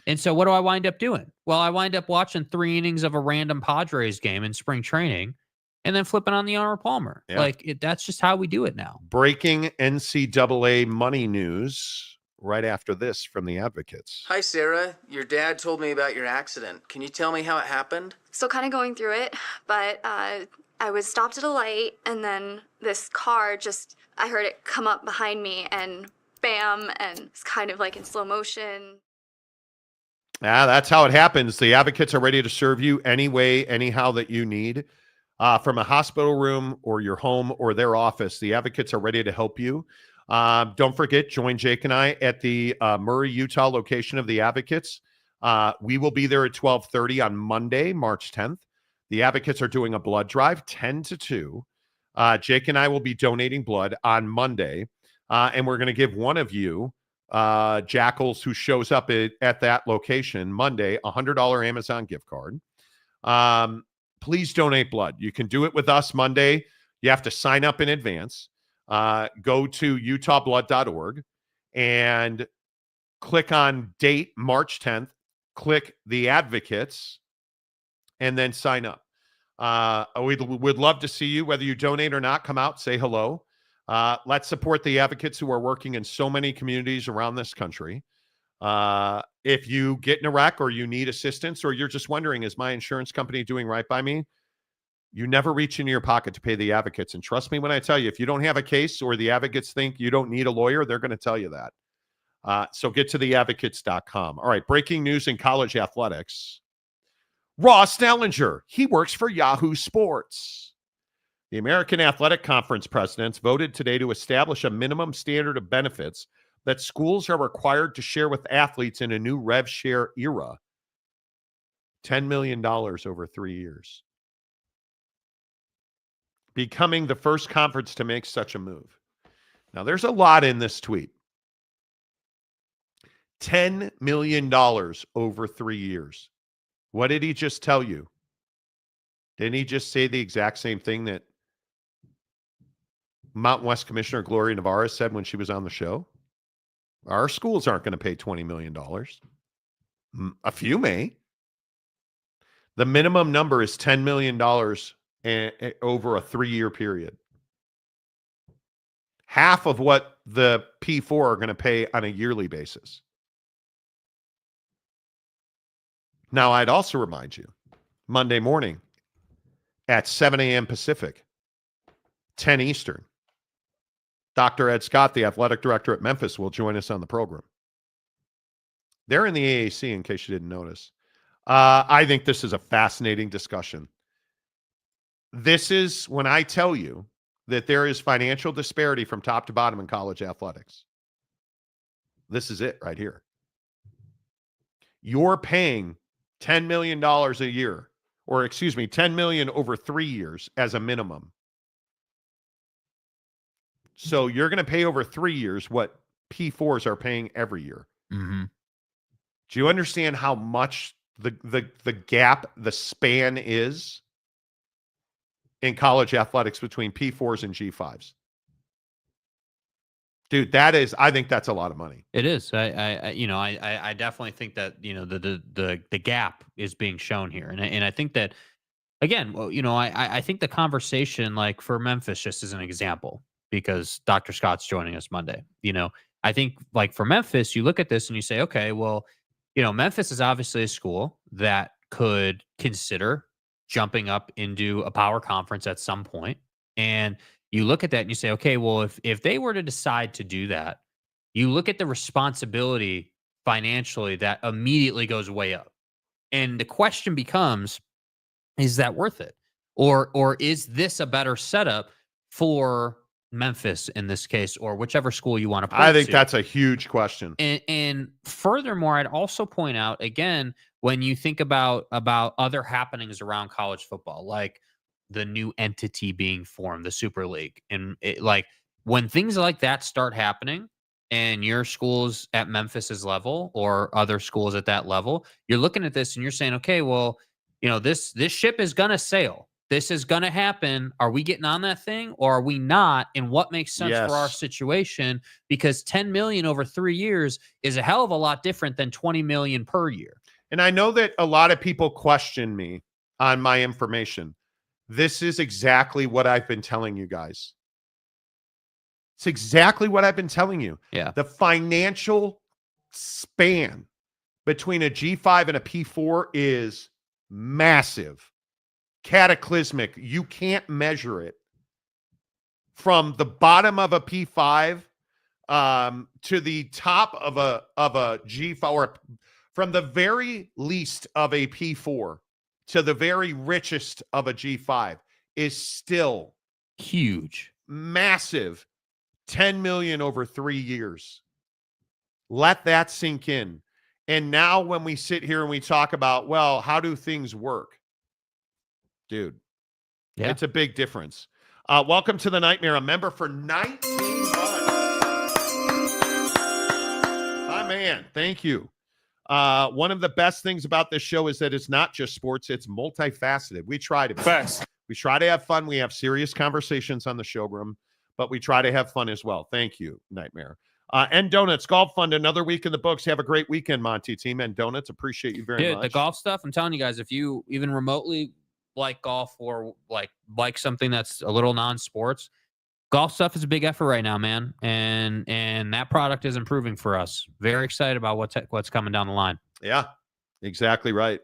And so, what do I wind up doing? Well, I wind up watching 3 innings of a random Padres game in spring training, and then flipping on the Arnold Palmer. Yeah. That's just how we do it now. Breaking NCAA money news right after this from the Advocates. Hi, Sarah. Your dad told me about your accident. Can you tell me how it happened? Still kind of going through it, but I was stopped at a light, and then this car I heard it come up behind me, and bam, and it's kind of like in slow motion. That's how it happens. The Advocates are ready to serve you any way, anyhow that you need. From a hospital room or your home or their office, the Advocates are ready to help you. Don't forget, join Jake and I at the Murray, Utah location of the Advocates. We will be there at 12:30 on Monday, March 10th. The Advocates are doing a blood drive 10 to 2. Jake and I will be donating blood on Monday, and we're going to give one of you, Jackals, who shows up at that location Monday, a $100 Amazon gift card. Please donate blood. You can do it with us Monday. You have to sign up in advance. Go to utahblood.org and click on date March 10th. Click the Advocates and then sign up. We'd love to see you, whether you donate or not. Come out, say hello. Let's support the Advocates who are working in so many communities around this country. If you get in a wreck or you need assistance, or you're just wondering, is my insurance company doing right by me? You never reach into your pocket to pay the Advocates. And trust me when I tell you, if you don't have a case or the Advocates think you don't need a lawyer, they're going to tell you that. So get to theadvocates.com. All right, breaking news in college athletics. Ross Dellinger, he works for Yahoo Sports. The American Athletic Conference presidents voted today to establish a minimum standard of benefits that schools are required to share with athletes in a new rev share era. $10 million over 3 years. Becoming the first conference to make such a move. Now, there's a lot in this tweet. $10 million over 3 years. What did he just tell you? Didn't he just say the exact same thing that Mountain West Commissioner Gloria Navarro said when she was on the show? Our schools aren't going to pay $20 million. A few may. The minimum number is $10 million over a 3-year period. Half of what the P4 are going to pay on a yearly basis. Now, I'd also remind you, Monday morning at 7 a.m. Pacific, 10 Eastern, Dr. Ed Scott, the athletic director at Memphis, will join us on the program. They're in the AAC, in case you didn't notice. I think this is a fascinating discussion. This is when I tell you that there is financial disparity from top to bottom in college athletics. This is it right here. You're paying $10 million a year, or excuse me, $10 million over 3 years as a minimum. So you're going to pay over 3 years what P4s are paying every year. Mm-hmm. Do you understand how much the gap, the span is in college athletics between P4s and G5s? Dude, I think that's a lot of money. It is. I definitely think that, the gap is being shown here. And I think that, again, I think the conversation, like for Memphis, just as an example, because Dr. Scott's joining us Monday, I think like for Memphis, you look at this and you say, okay, well, Memphis is obviously a school that could consider jumping up into a power conference at some point. And you look at that and you say, okay, well, if they were to decide to do that, you look at the responsibility financially that immediately goes way up. And the question becomes, is that worth it? Or is this a better setup for Memphis in this case, or whichever school you want to point I think to? that's a huge question. And furthermore, I'd also point out, again, when you think about other happenings around college football, like the new entity being formed, the Super League, and like when things like that start happening and your schools at Memphis's level or other schools at that level, you're looking at this and you're saying, okay, well, this ship is going to sail. This is going to happen. Are we getting on that thing or are we not? And what makes sense for our situation? Because 10 million over 3 years is a hell of a lot different than 20 million per year. And I know that a lot of people question me on my information. This is exactly what I've been telling you guys. It's exactly what I've been telling you. Yeah. The financial span between a G5 and a P4 is massive, cataclysmic. You can't measure it. From the bottom of a P5 to the top of a G5, or from the very least of a P4 to the very richest of a G5 is still huge, massive. 10 million over 3 years. Let that sink in. And now when we sit here and we talk about, well, how do things work? Dude, it's a big difference. Welcome to the Nightmare, a member for 19 months. My man, thank you. One of the best things about this show is that it's not just sports, it's multifaceted. We try to be. Facts. We try to have fun. We have serious conversations on the showroom, but we try to have fun as well. Thank you, Nightmare. And Donuts Golf Fund, another week in the books. Have a great weekend, Monty team. And Donuts, appreciate you very much. The golf stuff, I'm telling you guys, if you even remotely like golf or like something that's a little non-sports, golf stuff is a big effort right now, man. And that product is improving for us. Very excited about what's coming down the line. Yeah, exactly right.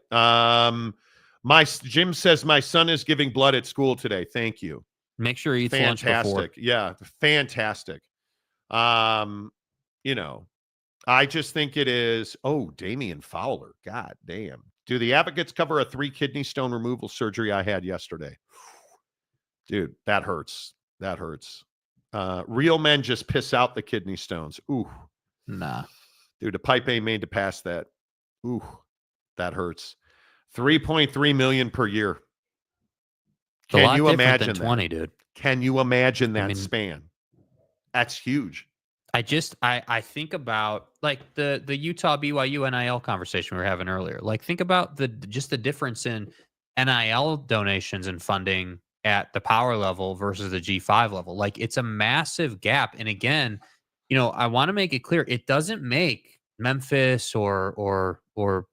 Jim says my son is giving blood at school today. Thank you. Make sure he eats lunch before. Fantastic. Yeah, fantastic. I just think it is. Oh, Damian Fowler. God damn. Do the advocates cover a 3 kidney stone removal surgery I had yesterday? Dude, that hurts. That hurts. Real men just piss out the kidney stones. Ooh. Nah. Dude, a pipe ain't made to pass that. Ooh, that hurts. 3.3 million per year. Can you imagine that? 20, dude. Can you imagine that span? That's huge. I think about like the Utah BYU NIL conversation we were having earlier. Like, think about the difference in NIL donations and funding at the power level versus the G5 level. Like, it's a massive gap. And again, I want to make it clear, it doesn't make Memphis or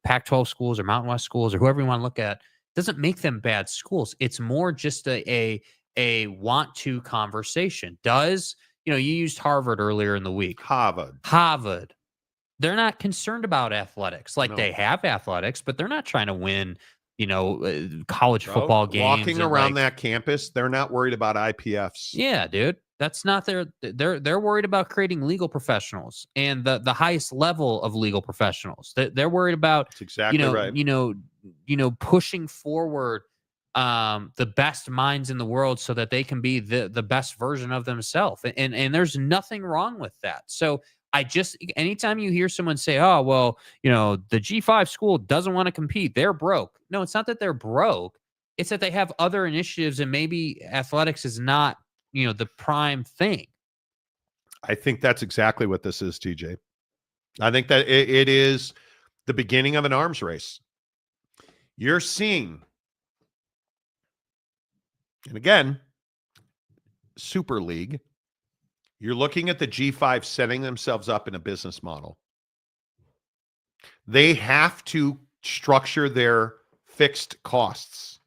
Pac-12 schools or Mountain West schools or whoever you want to look at, doesn't make them bad schools. It's more just a want to conversation. You used Harvard earlier in the week. Harvard. They're not concerned about athletics. Like, they have athletics, but they're not trying to win, college football games. Walking around that campus, they're not worried about IPFs. Yeah, dude. That's not they're worried about creating legal professionals and the highest level of legal professionals. They're worried about That's exactly right. Pushing forward the best minds in the world so that they can be the best version of themselves. And there's nothing wrong with that. So anytime you hear someone say, oh, well, the G5 school doesn't want to compete, they're broke. No, it's not that they're broke. It's that they have other initiatives and maybe athletics is not, the prime thing. I think that's exactly what this is, TJ. I think that it is the beginning of an arms race. You're seeing, and again, Super League, you're looking at the G5 setting themselves up in a business model. They have to structure their fixed costs.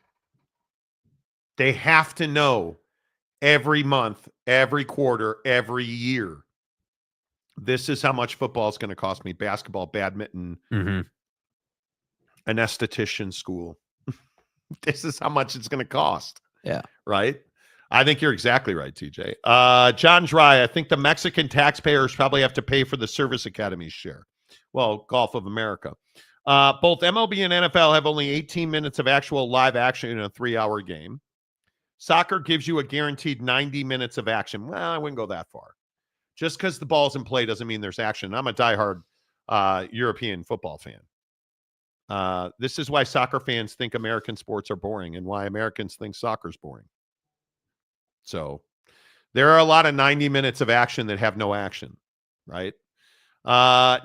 They have to know every month, every quarter, every year, this is how much football is going to cost me. Basketball, badminton, an esthetician school. This is how much it's going to cost. Yeah. Right? I think you're exactly right, TJ. John Dry, I think the Mexican taxpayers probably have to pay for the service academy's share. Well, Golf of America. Both MLB and NFL have only 18 minutes of actual live action in a 3-hour game. Soccer gives you a guaranteed 90 minutes of action. Well, I wouldn't go that far. Just because the ball's in play doesn't mean there's action. I'm a diehard European football fan. This is why soccer fans think American sports are boring and why Americans think soccer's boring. So there are a lot of 90 minutes of action that have no action, right?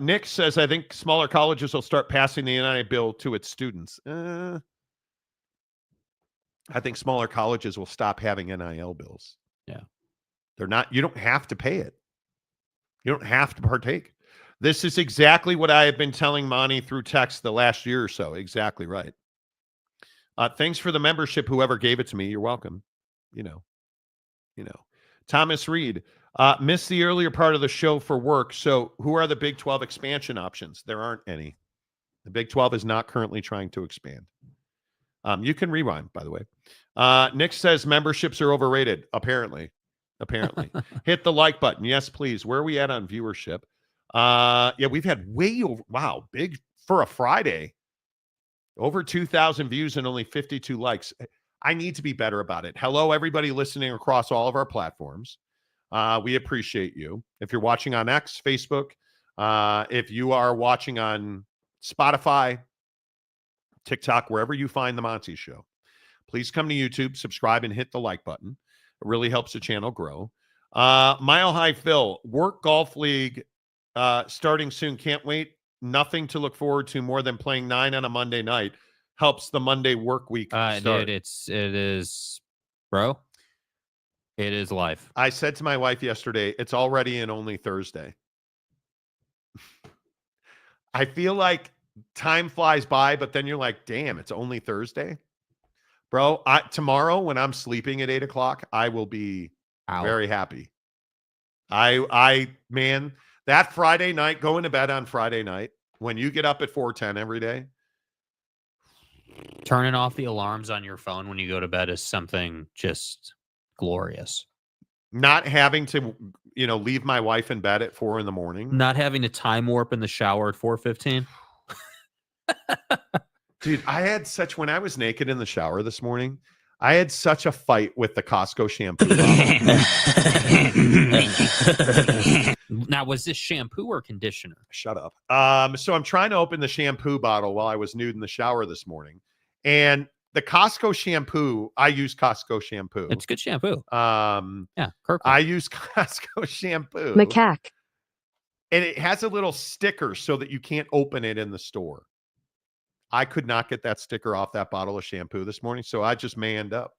Nick says, I think smaller colleges will start passing the NIL bill to its students. I think smaller colleges will stop having NIL bills. Yeah. They're not, you don't have to pay it. You don't have to partake. This is exactly what I have been telling Monty through text the last year or so. Exactly right. Thanks for the membership, whoever gave it to me. You're welcome. Thomas Reed. Missed the earlier part of the show for work. So who are the Big 12 expansion options? There aren't any. The Big 12 is not currently trying to expand. You can rewind, by the way. Nick says memberships are overrated. Apparently. Hit the like button. Yes, please. Where are we at on viewership? Yeah, we've had way over. Wow, big for a Friday. Over 2,000 views and only 52 likes. I need to be better about it. Hello, everybody listening across all of our platforms. We appreciate you. If you're watching on X, Facebook, if you are watching on Spotify, TikTok, wherever you find the Monty Show, please come to YouTube, subscribe, and hit the like button. It really helps the channel grow. Mile High Phil, Work Golf League starting soon. Can't wait. Nothing to look forward to more than playing 9 on a Monday night. Helps the Monday work week start. Dude, it is, bro. It is life. I said to my wife yesterday, it's already in only Thursday. I feel like time flies by, but then you're like, damn, it's only Thursday. Bro, tomorrow when I'm sleeping at 8 o'clock, I will be very happy. Man, that Friday night, going to bed on Friday night, when you get up at 4:10 every day. Turning off the alarms on your phone when you go to bed is something just glorious. Not having to, leave my wife in bed at 4 a.m. Not having to time warp in the shower at 4:15. Dude, when I was naked in the shower this morning, I had such a fight with the Costco shampoo bottle. Now, was this shampoo or conditioner? Shut up. So I'm trying to open the shampoo bottle while I was nude in the shower this morning. And the Costco shampoo, I use Costco shampoo. It's good shampoo. Yeah, Kirkland. I use Costco shampoo. Macaque. And it has a little sticker so that you can't open it in the store. I could not get that sticker off that bottle of shampoo this morning, so I just manned up.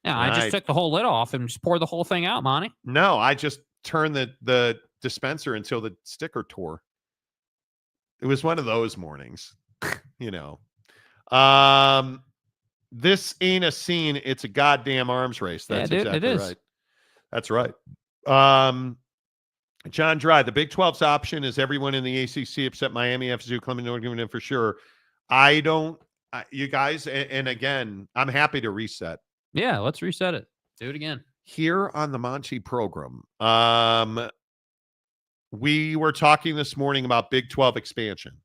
Yeah, I just took the whole lid off and just poured the whole thing out, Monty. No, I just turned the dispenser until the sticker tore. It was one of those mornings, This ain't a scene, it's a goddamn arms race. That's exactly right. That's right. John Dry, the Big 12's option is everyone in the ACC except Miami, FSU, Clemson, Northern for sure. You guys, and again, I'm happy to reset. Yeah, let's reset it. Do it again. Here on the Monty program, we were talking this morning about Big 12 expansion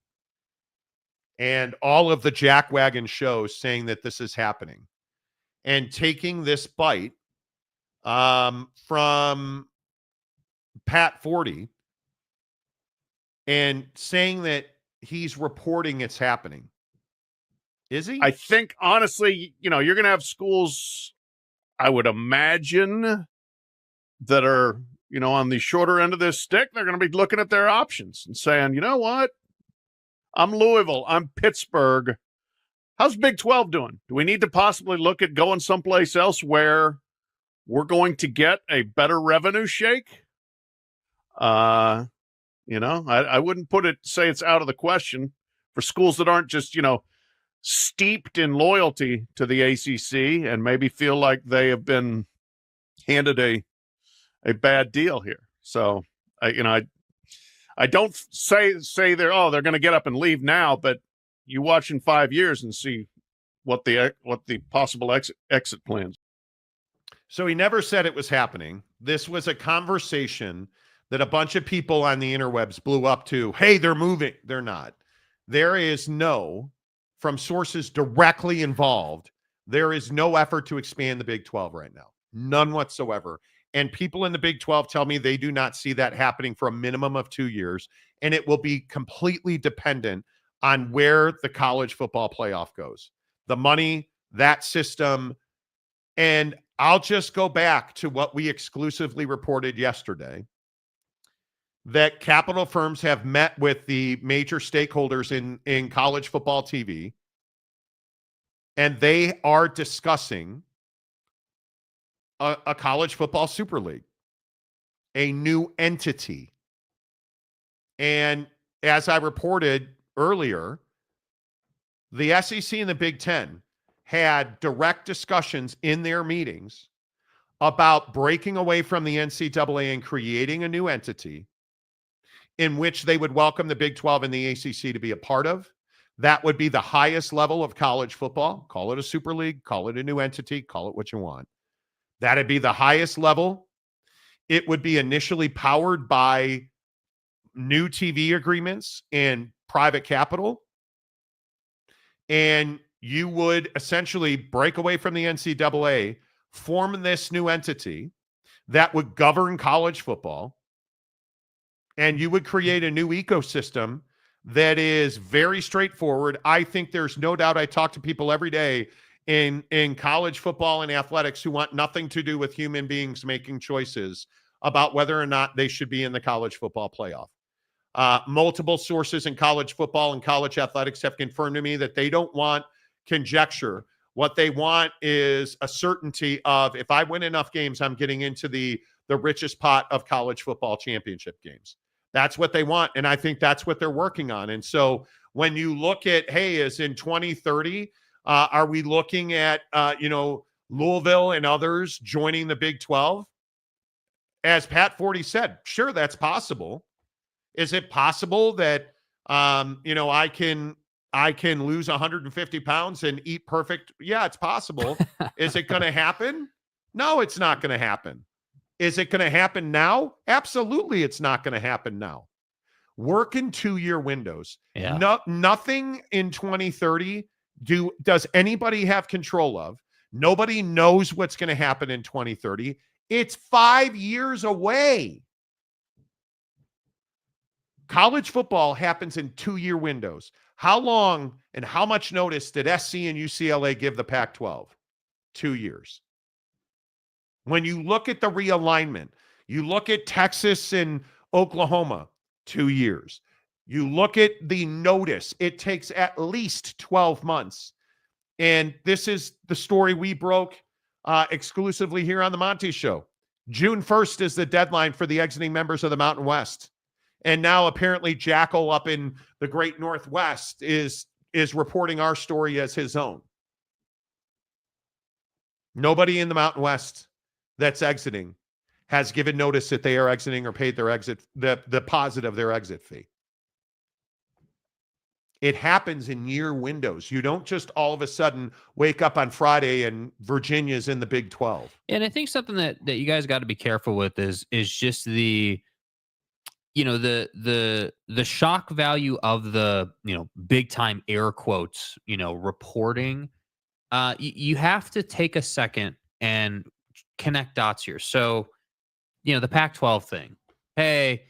and all of the jackwagon shows saying that this is happening and taking this bite from Pat 40 and saying that he's reporting it's happening. Is he? I think, honestly, you're going to have schools, I would imagine, that are, on the shorter end of this stick. They're going to be looking at their options and saying, you know what? I'm Louisville. I'm Pittsburgh. How's Big 12 doing? Do we need to possibly look at going someplace else where we're going to get a better revenue shake? I wouldn't say it's out of the question for schools that aren't just, steeped in loyalty to the ACC and maybe feel like they have been handed a bad deal here. So, I don't say they're going to get up and leave now, but you watch in 5 years and see what the possible exit plans. So he never said it was happening. This was a conversation that a bunch of people on the interwebs blew up to. Hey, they're moving. They're not. There is from sources directly involved, there is no effort to expand the Big 12 right now. None whatsoever. And people in the Big 12 tell me they do not see that happening for a minimum of 2 years. And it will be completely dependent on where the college football playoff goes. The money, that system. And I'll just go back to what we exclusively reported yesterday, that capital firms have met with the major stakeholders in college football TV, and they are discussing a college football super league, a new entity. And as I reported earlier, the SEC and the Big Ten had direct discussions in their meetings about breaking away from the NCAA and creating a new entity in which they would welcome the Big 12 and the ACC to be a part of. That would be the highest level of college football. Call it a super league, call it a new entity, call it what you want. That'd be the highest level. It would be initially powered by new TV agreements and private capital. And you would essentially break away from the NCAA, form this new entity that would govern college football, and you would create a new ecosystem that is very straightforward. I think there's no doubt. I talk to people every day in college football and athletics who want nothing to do with human beings making choices about whether or not they should be in the college football playoff. Multiple sources in college football and college athletics have confirmed to me that they don't want conjecture. What they want is a certainty of, if I win enough games, I'm getting into the richest pot of college football championship games. That's what they want. And I think that's what they're working on. And so when you look at, hey, is in 2030, are we looking at, Louisville and others joining the Big 12? As Pat Forty said, sure, that's possible. Is it possible that, I can lose 150 pounds and eat perfect? Yeah, it's possible. Is it going to happen? No, it's not going to happen. Is it going to happen now? Absolutely, it's not going to happen now. Work in 2-year windows. Yeah. Nothing in 2030 does anybody have control of. Nobody knows what's going to happen in 2030. It's 5 years away. College football happens in 2-year windows. How long and how much notice did SC and UCLA give the Pac-12? 2 years. When you look at the realignment, you look at Texas and Oklahoma, 2 years. You look at the notice, it takes at least 12 months. And this is the story we broke exclusively here on the Monty Show. June 1st is the deadline for the exiting members of the Mountain West. And now apparently Jackal up in the Great Northwest is reporting our story as his own. Nobody in the Mountain West that's exiting has given notice that they are exiting or paid their exit, the deposit of their exit fee. It happens in year windows. You don't just all of a sudden wake up on Friday and Virginia's in the Big 12. And I think something that you guys got to be careful with is just the shock value of the, big time air quotes, reporting. You have to take a second and connect dots here. So, the Pac-12 thing. Hey,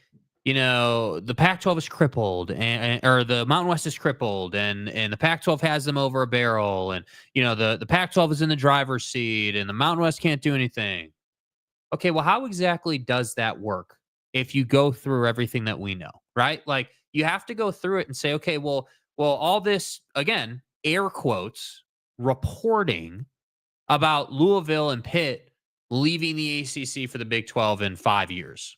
the Pac-12 is crippled or the Mountain West is crippled and the Pac-12 has them over a barrel and, the Pac-12 is in the driver's seat and the Mountain West can't do anything. Okay, well, how exactly does that work if you go through everything that we know, right? Like, you have to go through it and say, okay, well, all this, again, air quotes, reporting about Louisville and Pitt leaving the ACC for the Big 12 in 5 years.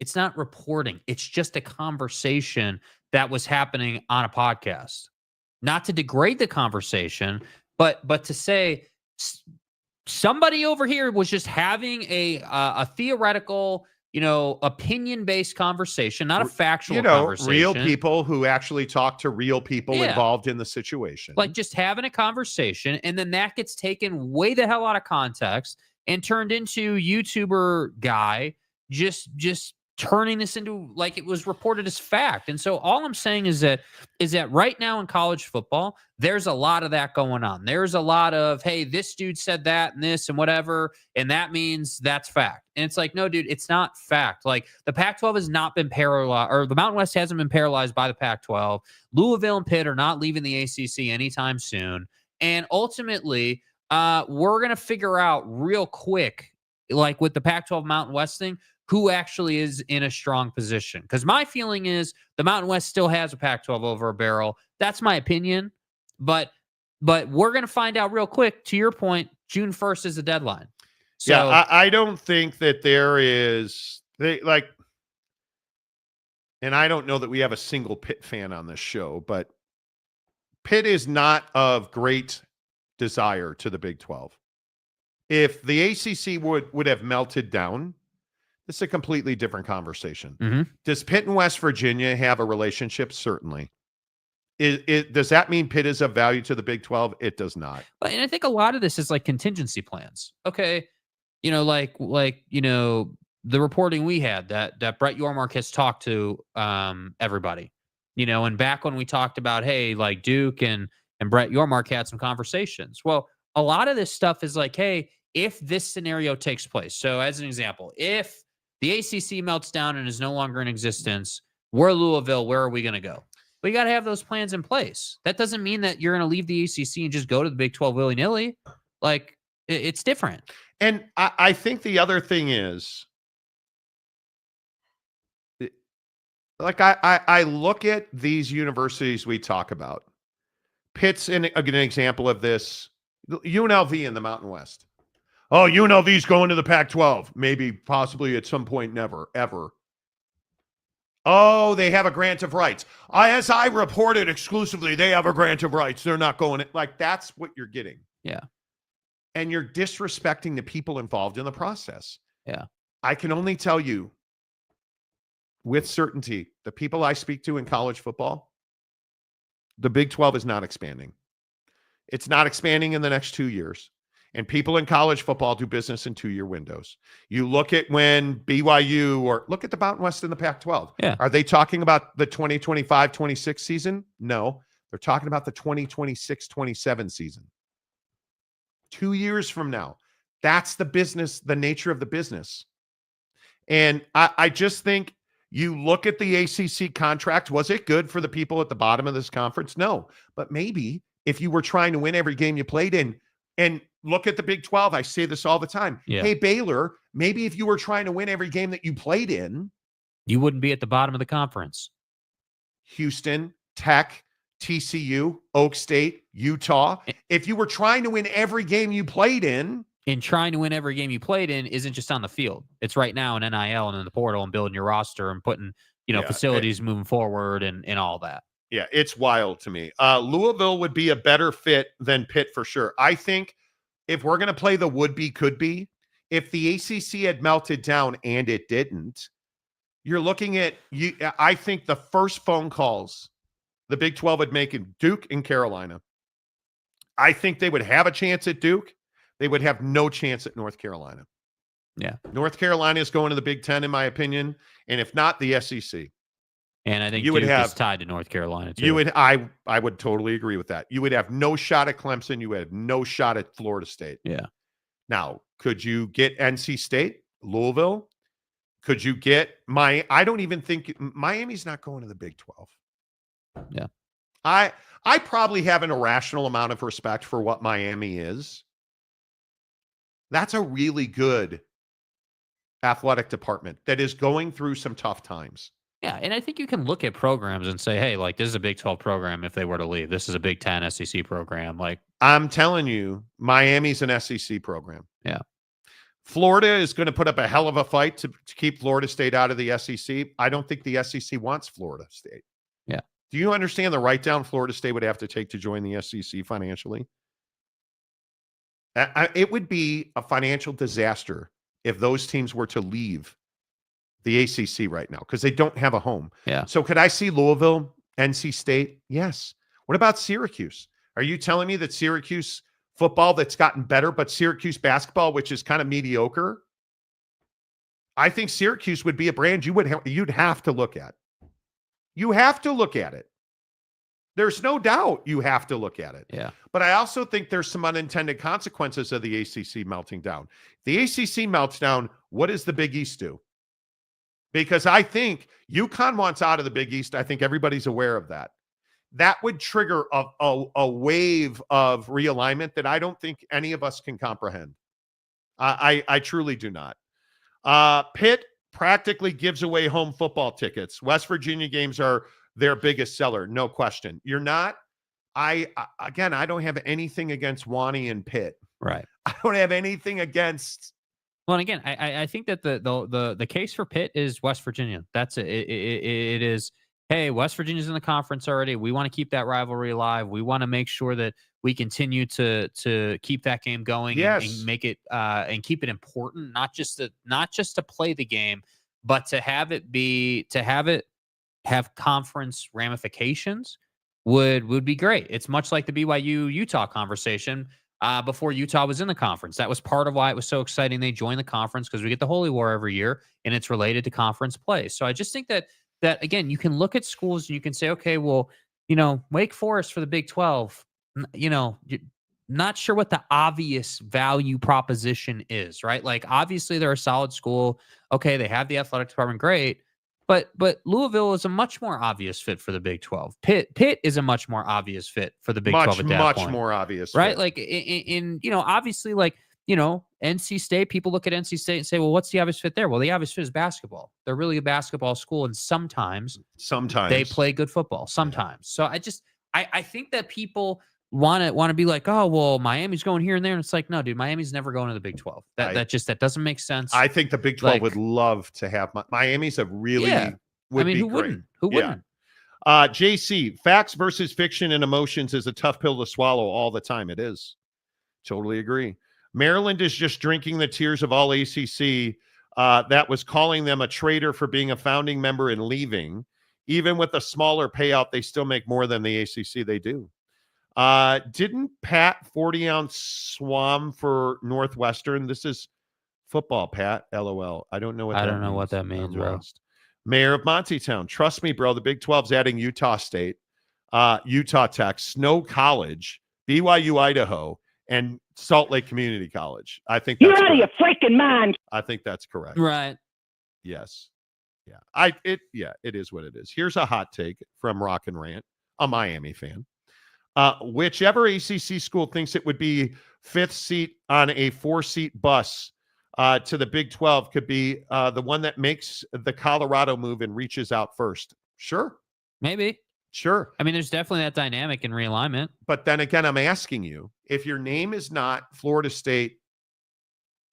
It's not reporting. It's just a conversation that was happening on a podcast. Not to degrade the conversation, but to say somebody over here was just having a theoretical, opinion-based conversation, not a factual conversation. Real people who actually talk to real people involved in the situation. Like just having a conversation, and then that gets taken way the hell out of context and turned into YouTuber guy just turning this into like it was reported as fact. And so all I'm saying is that right now in college football, there's a lot of that going on. There's a lot of, hey, this dude said that and this and whatever, and that means that's fact. And it's like, no, dude, it's not fact. Like the Pac-12 has not been paralyzed, or the Mountain West hasn't been paralyzed by the Pac-12. Louisville and Pitt are not leaving the ACC anytime soon. And ultimately, we're going to figure out real quick, like with the Pac-12 Mountain West thing, who actually is in a strong position. Because my feeling is the Mountain West still has a Pac-12 over a barrel. That's my opinion. But we're going to find out real quick. To your point, June 1st is the deadline. So, yeah, I don't think that there is, and I don't know that we have a single Pitt fan on this show, but Pitt is not of great desire to the Big 12. If the ACC would have melted down, this is a completely different conversation. Mm-hmm. Does Pitt and West Virginia have a relationship? Certainly. Does that mean Pitt is of value to the Big 12? It does not. And I think a lot of this is like contingency plans. Okay, like the reporting we had that Brett Yormark has talked to everybody. And back when we talked about, hey, like Duke and Brett Yormark had some conversations. Well, a lot of this stuff is like, hey, if this scenario takes place. So as an example, if the ACC melts down and is no longer in existence, we're Louisville. Where are we going to go? We got to have those plans in place. That doesn't mean that you're going to leave the ACC and just go to the Big 12 willy-nilly. Like, it's different. And I think the other thing is, like, I look at these universities we talk about. Pitt's an example of this. UNLV in the Mountain West. Oh, UNLV's going to the Pac-12. Maybe, possibly at some point, never, ever. Oh, they have a grant of rights. As I reported exclusively, they have a grant of rights. They're not going – like, that's what you're getting. Yeah. And you're disrespecting the people involved in the process. Yeah. I can only tell you with certainty, the people I speak to in college football, the Big 12 is not expanding. It's not expanding in the next 2 years. And people in college football do business in 2-year windows. You look at when BYU or look at the Mountain West in the Pac-12. Yeah. Are they talking about the 2025-26 season? No. They're talking about the 2026-27 season. 2 years from now. That's the business, the nature of the business. And I just think you look at the ACC contract. Was it good for the people at the bottom of this conference? No. But maybe if you were trying to win every game you played in, and look at the Big 12. I say this all the time. Yeah. Hey, Baylor, maybe if you were trying to win every game that you played in, you wouldn't be at the bottom of the conference. Houston, Tech, TCU, Oak State, Utah. If you were trying to win every game you played in. And trying to win every game you played in isn't just on the field. It's right now in NIL and in the portal and building your roster and putting, facilities moving forward and all that. Yeah, it's wild to me. Louisville would be a better fit than Pitt for sure. I think if we're going to play the would-be, could-be, if the ACC had melted down and it didn't, you're looking at, I think the first phone calls the Big 12 would make in Duke and Carolina. I think they would have a chance at Duke. They would have no chance at North Carolina. Yeah. North Carolina is going to the Big 10, in my opinion, and if not, the SEC. And I think you Duke would have is tied to North Carolina too. I would totally agree with that. You would have no shot at Clemson. You would have no shot at Florida State. Yeah. Now, could you get NC State, Louisville? Could you get I don't even think Miami's not going to the Big 12. Yeah. I probably have an irrational amount of respect for what Miami is. That's a really good athletic department that is going through some tough times. Yeah, and I think you can look at programs and say, hey, like, this is a Big 12 program if they were to leave. This is a Big 10 SEC program. Like, I'm telling you, Miami's an SEC program. Yeah. Florida is going to put up a hell of a fight to keep Florida State out of the SEC. I don't think the SEC wants Florida State. Yeah. Do you understand the write-down Florida State would have to take to join the SEC financially? It would be a financial disaster if those teams were to leave the ACC right now because they don't have a home. Yeah. So could I see Louisville, NC State? Yes. What about Syracuse? Are you telling me that Syracuse football that's gotten better, but Syracuse basketball, which is kind of mediocre? I think Syracuse would be a brand you'd have to look at. You have to look at it. There's no doubt you have to look at it. Yeah. But I also think there's some unintended consequences of the ACC melting down. The ACC melts down, what does the Big East do? Because I think UConn wants out of the Big East. I think everybody's aware of that. That would trigger a wave of realignment that I don't think any of us can comprehend. I truly do not. Pitt practically gives away home football tickets. West Virginia games are their biggest seller, no question. You're not. I don't have anything against Wani and Pitt. Right. I don't have anything against. Well, and again, I think that the case for Pitt is West Virginia. That's it is hey, West Virginia's in the conference already. We want to keep that rivalry alive. We want to make sure that we continue to keep that game going and make it and keep it important, not just to play the game, but to have it have conference ramifications would be great. It's much like the BYU Utah conversation before Utah was in the conference. That was part of why it was so exciting they joined the conference, because we get the Holy War every year and it's related to conference play. So I just think that again, you can look at schools and you can say, okay, well, Wake Forest for the Big 12, not sure what the obvious value proposition is, right? Like, obviously they're a solid school. Okay, they have the athletic department, great. But Louisville is a much more obvious fit for the Big 12. Pitt is a much more obvious fit for the Big 12 at that much point. more obvious, right? fit. Like obviously, like NC State. People look at NC State and say, "Well, what's the obvious fit there?" Well, the obvious fit is basketball. They're really a basketball school, and sometimes they play good football. Sometimes, so I think that people want to be like, "Oh, well, Miami's going here and there," and it's like, no, dude, Miami's never going to the Big 12. That doesn't make sense. I think the Big 12 would love to have Miami's a really would be who great. wouldn't? Who wouldn't? JC, facts versus fiction and emotions is a tough pill to swallow all the time. It is. Totally agree. Maryland is just drinking the tears of all ACC that was calling them a traitor for being a founding member and leaving. Even with a smaller payout, they still make more than the ACC they do. Didn't Pat 40-ounce swam for Northwestern? This is football, Pat. LOL. I don't know what that means, bro. Lost. Mayor of Montytown. Trust me, bro. The Big 12's adding Utah State, Utah Tech, Snow College, BYU Idaho, and Salt Lake Community College. I think that's you're out of your freaking mind. I think that's correct. Right. Yes. Yeah. It is what it is. Here's a hot take from Rock and Rant, a Miami fan. Whichever ACC school thinks it would be fifth seat on a 4-seat bus to the Big 12 could be the one that makes the Colorado move and reaches out first. Sure. Maybe. Sure. I mean, there's definitely that dynamic in realignment. But then again, I'm asking you, if your name is not Florida State,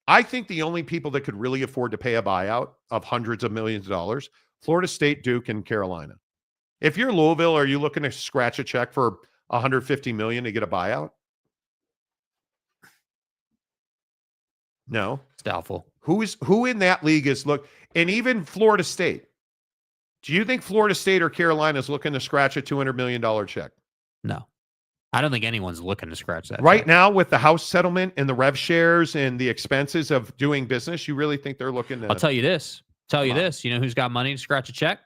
I think the only people that could really afford to pay a buyout of hundreds of millions of dollars, Florida State, Duke, and Carolina. If you're Louisville, are you looking to scratch a check for $150 million to get a buyout? No. It's doubtful. Who in that league is and even Florida State. Do you think Florida State or Carolina is looking to scratch a $200 million check? No. I don't think anyone's looking to scratch that right check. now with the house settlement and the rev shares and the expenses of doing business. You really think they're looking to? I'll tell you this. You know who's got money to scratch a check?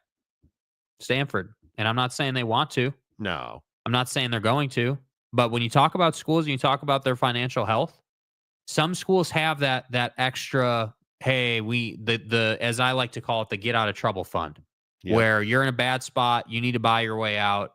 Stanford. And I'm not saying they want to. No. I'm not saying they're going to. But when you talk about schools and you talk about their financial health, some schools have that extra, hey, as I like to call it, the get out of trouble fund. Yeah. Where you're in a bad spot, you need to buy your way out.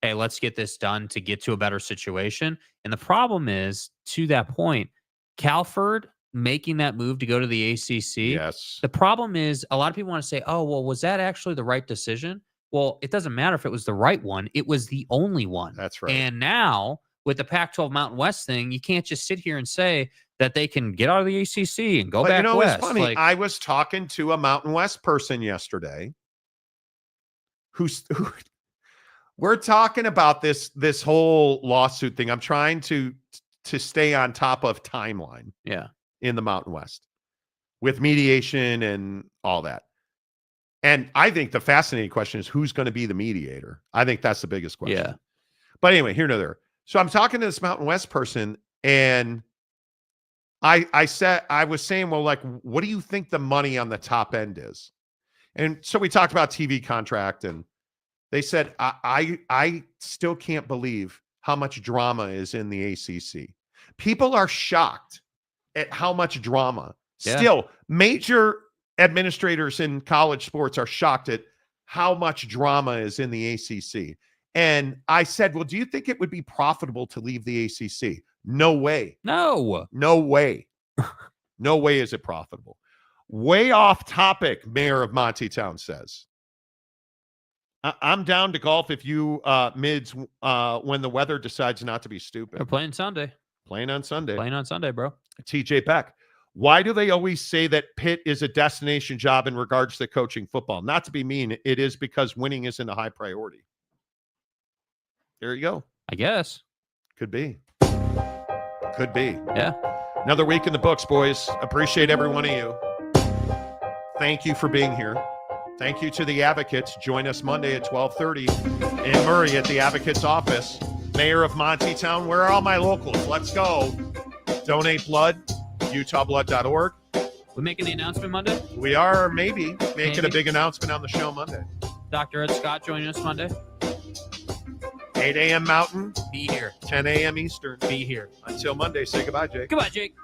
Hey, let's get this done to get to a better situation. And the problem is, to that point, Calford making that move to go to the ACC. Yes. The problem is, a lot of people want to say, oh, well, was that actually the right decision? Well, it doesn't matter if it was the right one. It was the only one. That's right. And now, with the Pac-12 Mountain West thing, you can't just sit here and say that they can get out of the ACC and go back west. It's funny. I was talking to a Mountain West person yesterday who we're talking about this whole lawsuit thing. I'm trying to stay on top of timeline. Yeah. In the Mountain West with mediation and all that. And I think the fascinating question is who's going to be the mediator. I think that's the biggest question. Yeah. But anyway, here and there. So I'm talking to this Mountain West person, and I was saying, well, like, what do you think the money on the top end is? And so we talked about TV contract, and they said, I still can't believe how much drama is in the ACC. People are shocked at how much drama. Yeah. Still, major administrators in college sports are shocked at how much drama is in the ACC. And I said, well, do you think it would be profitable to leave the ACC? No way. No way. No way is it profitable. Way off topic, Mayor of Montytown says. I'm down to golf if you mids when the weather decides not to be stupid. We're playing Sunday. Playing on Sunday. Playing on Sunday, bro. TJ Beck. Why do they always say that Pitt is a destination job in regards to coaching football? Not to be mean, it is because winning isn't a high priority. There you go. I guess. Could be. Could be. Yeah. Another week in the books, boys. Appreciate every one of you. Thank you for being here. Thank you to the Advocates. Join us Monday at 12:30 in Murray at the Advocates office. Mayor of Montytown. Where are all my locals? Let's go. Donate blood. UtahBlood.org. We making the announcement Monday? We are maybe making a big announcement on the show Monday. Dr. Ed Scott joining us Monday. 8 a.m. Mountain. Be here. 10 a.m. Eastern. Be here. Until Monday, say goodbye, Jake. Goodbye, Jake.